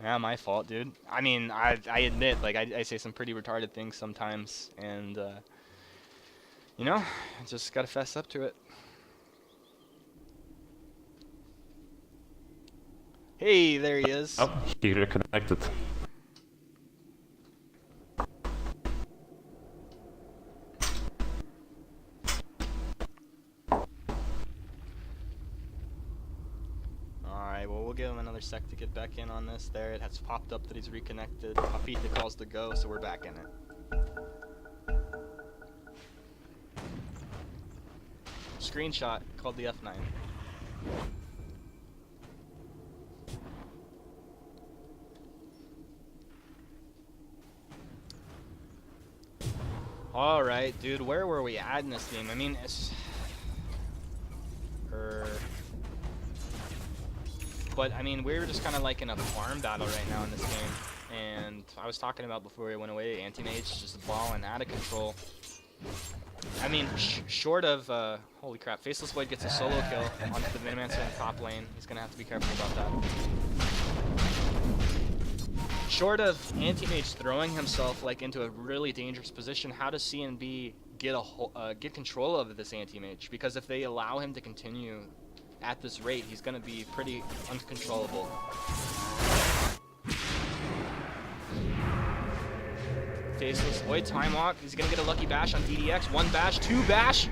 Yeah, my fault, dude. I mean, I admit, like, I say some pretty retarded things sometimes, and, you know, I just gotta fess up to it. Hey, there he is. Oh, he reconnected. Alright, well, we'll give him another sec to get back in on this. There, it has popped up that he's reconnected. Papita calls to go, so we're back in it. Screenshot called the F9. Alright, dude, where were we at in this game? I mean, it's... But, I mean, we were just kind of like in a farm battle right now in this game. And I was talking about before we went away, Anti-Mage just balling out of control. I mean, short of, holy crap, Faceless Void gets a solo kill onto the Minimancer in the top lane. He's going to have to be careful about that. Short of Anti-Mage throwing himself like into a really dangerous position, how does CNB get control of this Anti-Mage? Because if they allow him to continue at this rate, he's going to be pretty uncontrollable. Faceless Void, time walk. He's going to get a lucky bash on DDX. 1 bash, 2 bash.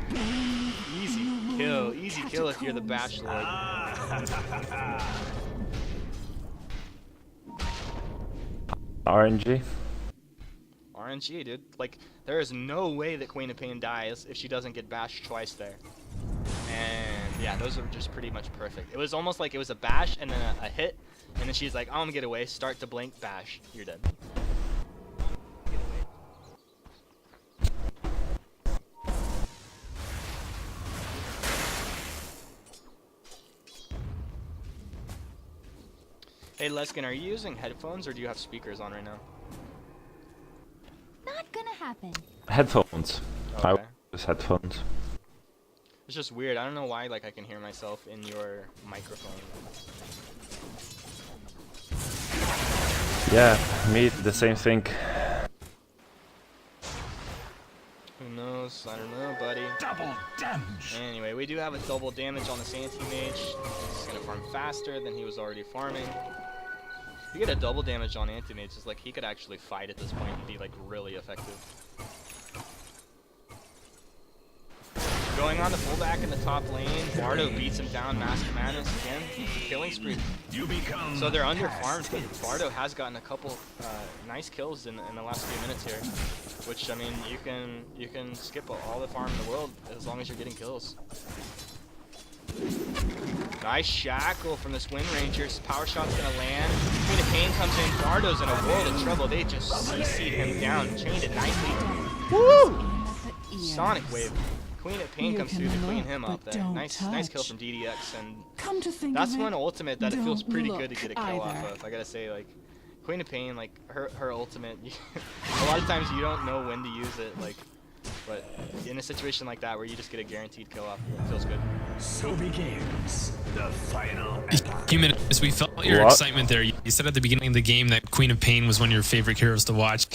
Easy kill if you're the bash lord. RNG. RNG, dude. Like, there is no way that Queen of Pain dies if she doesn't get bashed twice there. And yeah, those are just pretty much perfect. It was almost like it was a bash and then a hit, and then she's like, I'm gonna get away, start to blink, bash, you're dead. Hey Leskin, are you using headphones or do you have speakers on right now? Not gonna happen. Headphones. I Okay. use headphones. It's just weird. I don't know why like I can hear myself in your microphone. Yeah, me, the same thing. Who knows? I don't know, buddy. Double damage. Anyway, we do have a double damage on this anti-mage. He's gonna farm faster than he was already farming. If you get a double damage on anti-mage, it's like he could actually fight at this point and be like really effective. Going on the fullback in the top lane, Bardo beats him down, Mask of Madness again, killing spree. You become So they're under farmed, but Bardo has gotten a couple nice kills in the last few minutes here. Which, I mean, you can skip all the farm in the world as long as you're getting kills. Nice shackle from this Wind Ranger's power shot's gonna land. Queen of Pain comes in, Bardo's in a world of trouble. They just CC'd him down, chained it nicely. Woo! Sonic Wave. Queen of Pain comes through to clean him up there. Nice kill from DDX, and that's one ultimate that it feels pretty good to get a kill off of. I gotta say, like, Queen of Pain, like her ultimate, a lot of times you don't know when to use it, like, but in a situation like that where you just get a guaranteed kill off, it feels good. So begins the final epoch. Humanist, we felt your excitement there. You said at the beginning of the game that Queen of Pain was one of your favorite heroes to watch.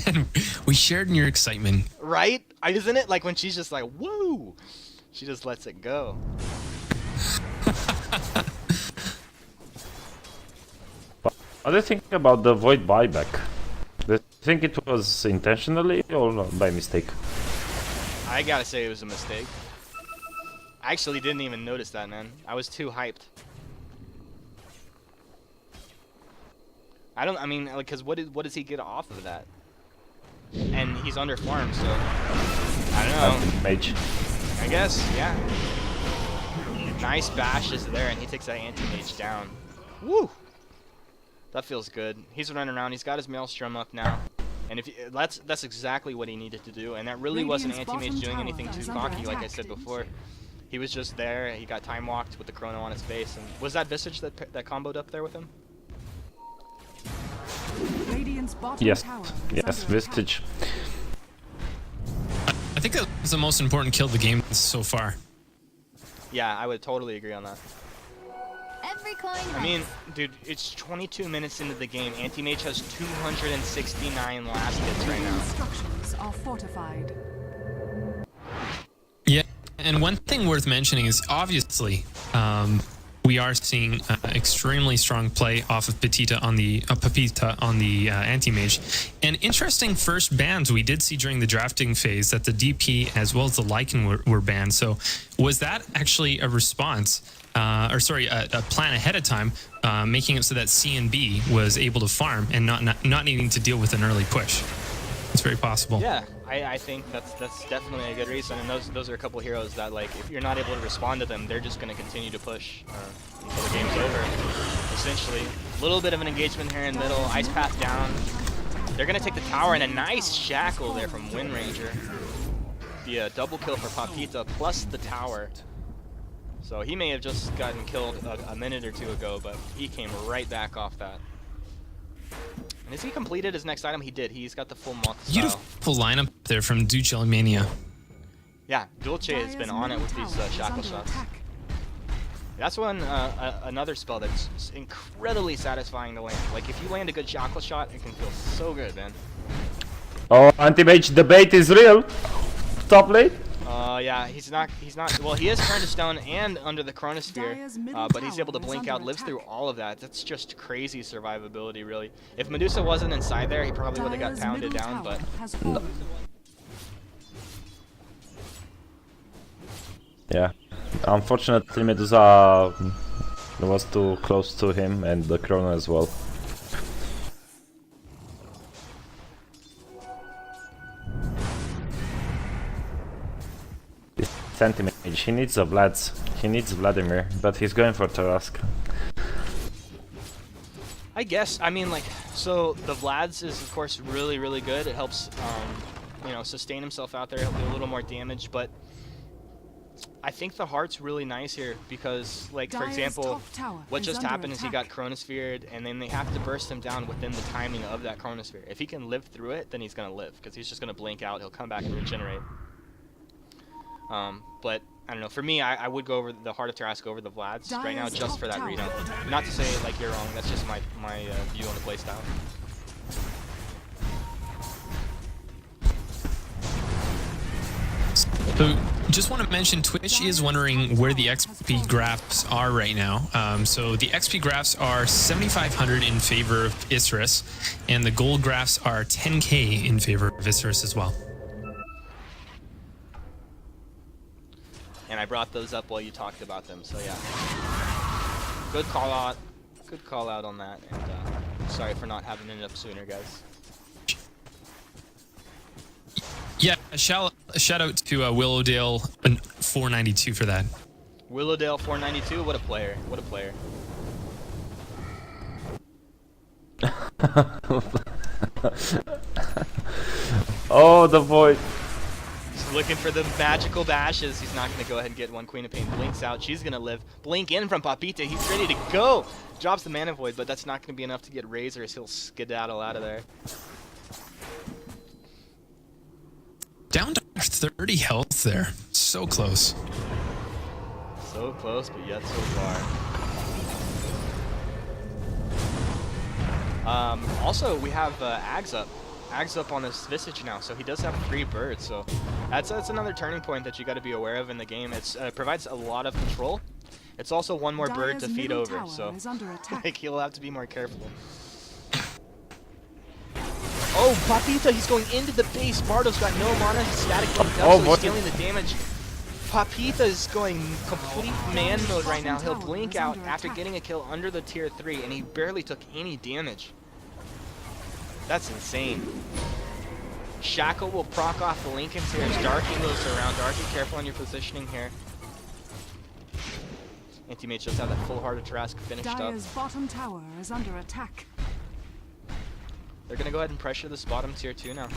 And we shared in your excitement. Right? Isn't it? Like when she's just like, woo! She just lets it go. What do you think about the Void buyback? Do you think it was intentionally or by mistake? I gotta say it was a mistake. I actually didn't even notice that, man. I was too hyped. I mean, like, cause what does he get off of that? And he's under farm, so I don't know. Mage. I guess, yeah. Nice bash is there, and he takes that anti-mage down. Woo! That feels good. He's running around. He's got his Maelstrom up now, and if that's exactly what he needed to do. And that really wasn't anti-mage doing anything too cocky, like I said before. He was just there. He got time walked with the chrono on his face. And was that Visage that comboed up there with him? Yes, yes, Visage. I think that was the most important kill of the game so far. Yeah, I would totally agree on that. Every coin I mean, dude, it's 22 minutes into the game. Anti-Mage has 269 last hits right now. Structures are fortified. Yeah, and one thing worth mentioning is obviously we are seeing extremely strong play off of Pepita on the anti-mage. And interesting first bans we did see during the drafting phase that the DP as well as the Lycan were banned. So was that actually a response, a plan ahead of time, making it so that CNB was able to farm and not needing to deal with an early push? It's very possible. Yeah, I think that's definitely a good reason, and those are a couple heroes that, like, if you're not able to respond to them, they're just going to continue to push until the game's over. Essentially, a little bit of an engagement here in the middle, Ice Path down. They're going to take the tower, and a nice shackle there from Wind Ranger. The double kill for Papita plus the tower. So he may have just gotten killed a minute or two ago, but he came right back off that. And has he completed his next item? He did. He's got the full moth style. Beautiful lineup there from Dulce Mania. Yeah, Dulce has been on it with these shackle shots. That's one another spell that's incredibly satisfying to land. Like, if you land a good shackle shot, it can feel so good, man. Oh, anti-mage debate is real. Top lane. Yeah, he's not, well, he is turned to stone and under the chronosphere, but he's able to blink out, lives through all of that. That's just crazy survivability, really. If Medusa wasn't inside there, he probably would have got pounded down, but... No. Yeah, unfortunately Medusa was too close to him and the chrono as well. Anti-mage. He needs a Vlads. He needs Vladimir, but he's going for Tarask. I guess, I mean, like, so the Vlads is, of course, really, really good. It helps, you know, sustain himself out there, help do a little more damage, but I think the Heart's really nice here because, like, for example, what just happened is he got chronosphered, and then they have to burst him down within the timing of that chronosphere. If he can live through it, then he's going to live, because he's just going to blink out, he'll come back and regenerate. But I don't know. For me, I would go over the Heart of Tarask over the Vlads right now, just for that read. Not to say like you're wrong. That's just my view on the playstyle. So just want to mention Twitch is wondering where the XP graphs are right now. So the XP graphs are 7,500 in favor of Isurus, and the gold graphs are 10k in favor of Isurus as well. And I brought those up while you talked about them, so yeah. Good call out. Good call out on that, and sorry for not having it up sooner, guys. Yeah, a shout out to Willowdale 492 for that. Willowdale 492, what a player. What a player. Oh, the void. He's looking for the magical bashes. He's not going to go ahead and get one. Queen of Pain blinks out. She's going to live. Blink in from Papita. He's ready to go. Drops the mana void, but that's not going to be enough to get Razor as he'll skedaddle out of there. Down to 30 health there. So close. So close, but yet so far. Also, we have Ags up. Ags up on his Visage now, so he does have 3 birds. So that's another turning point that you got to be aware of in the game. It provides a lot of control. It's also one more bird to feed over, so like he'll have to be more careful. Oh, Papita, he's going into the base. Bardo's got no mana. He's static linked up, so he's dealing the damage. Papita is going complete man mode right now. He'll blink out after getting a kill under the tier 3, and he barely took any damage. That's insane. Shackle will proc off the Lincolns here as Darky moves around. Darky, careful on your positioning here. Anti-Mage just have that full Heart of Tarrasque finished up. Dire's bottom tower is under attack. They're going to go ahead and pressure this bottom tier 2 now.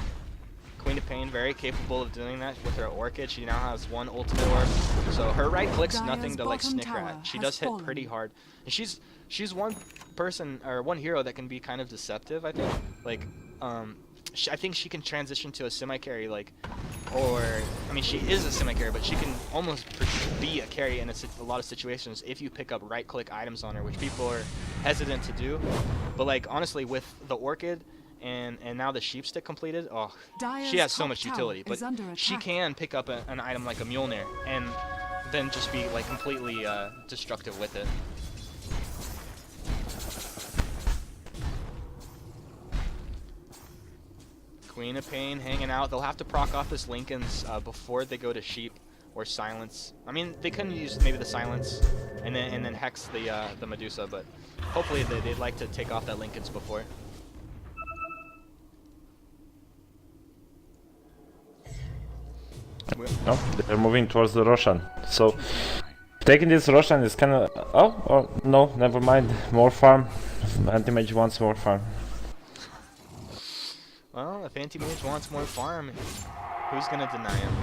Queen of Pain, very capable of doing that with her Orchid. She now has 1 ultimate orb, so her right click's nothing to like snicker at. She does hit pretty hard, and she's one person or one hero that can be kind of deceptive. I think, like, I think she can transition to a semi-carry, like, or I mean, she is a semi-carry, but she can almost be a carry in a lot of situations if you pick up right-click items on her, which people are hesitant to do. But like honestly, with the Orchid and now the Sheep Stick completed, oh, she has so much utility. But she can pick up an item like a Mjolnir and then just be like completely destructive with it. Queen of Pain hanging out. They'll have to proc off this Lincoln's before they go to Sheep or Silence. I mean, they couldn't use maybe the Silence and then Hex the Medusa, but hopefully they'd like to take off that Lincoln's before. No, they're moving towards the Roshan. So taking this Roshan is kind of... Oh, no, never mind. More farm. Anti-Mage wants more farm. Well, if Anti-Mage wants more farm, who's gonna deny him?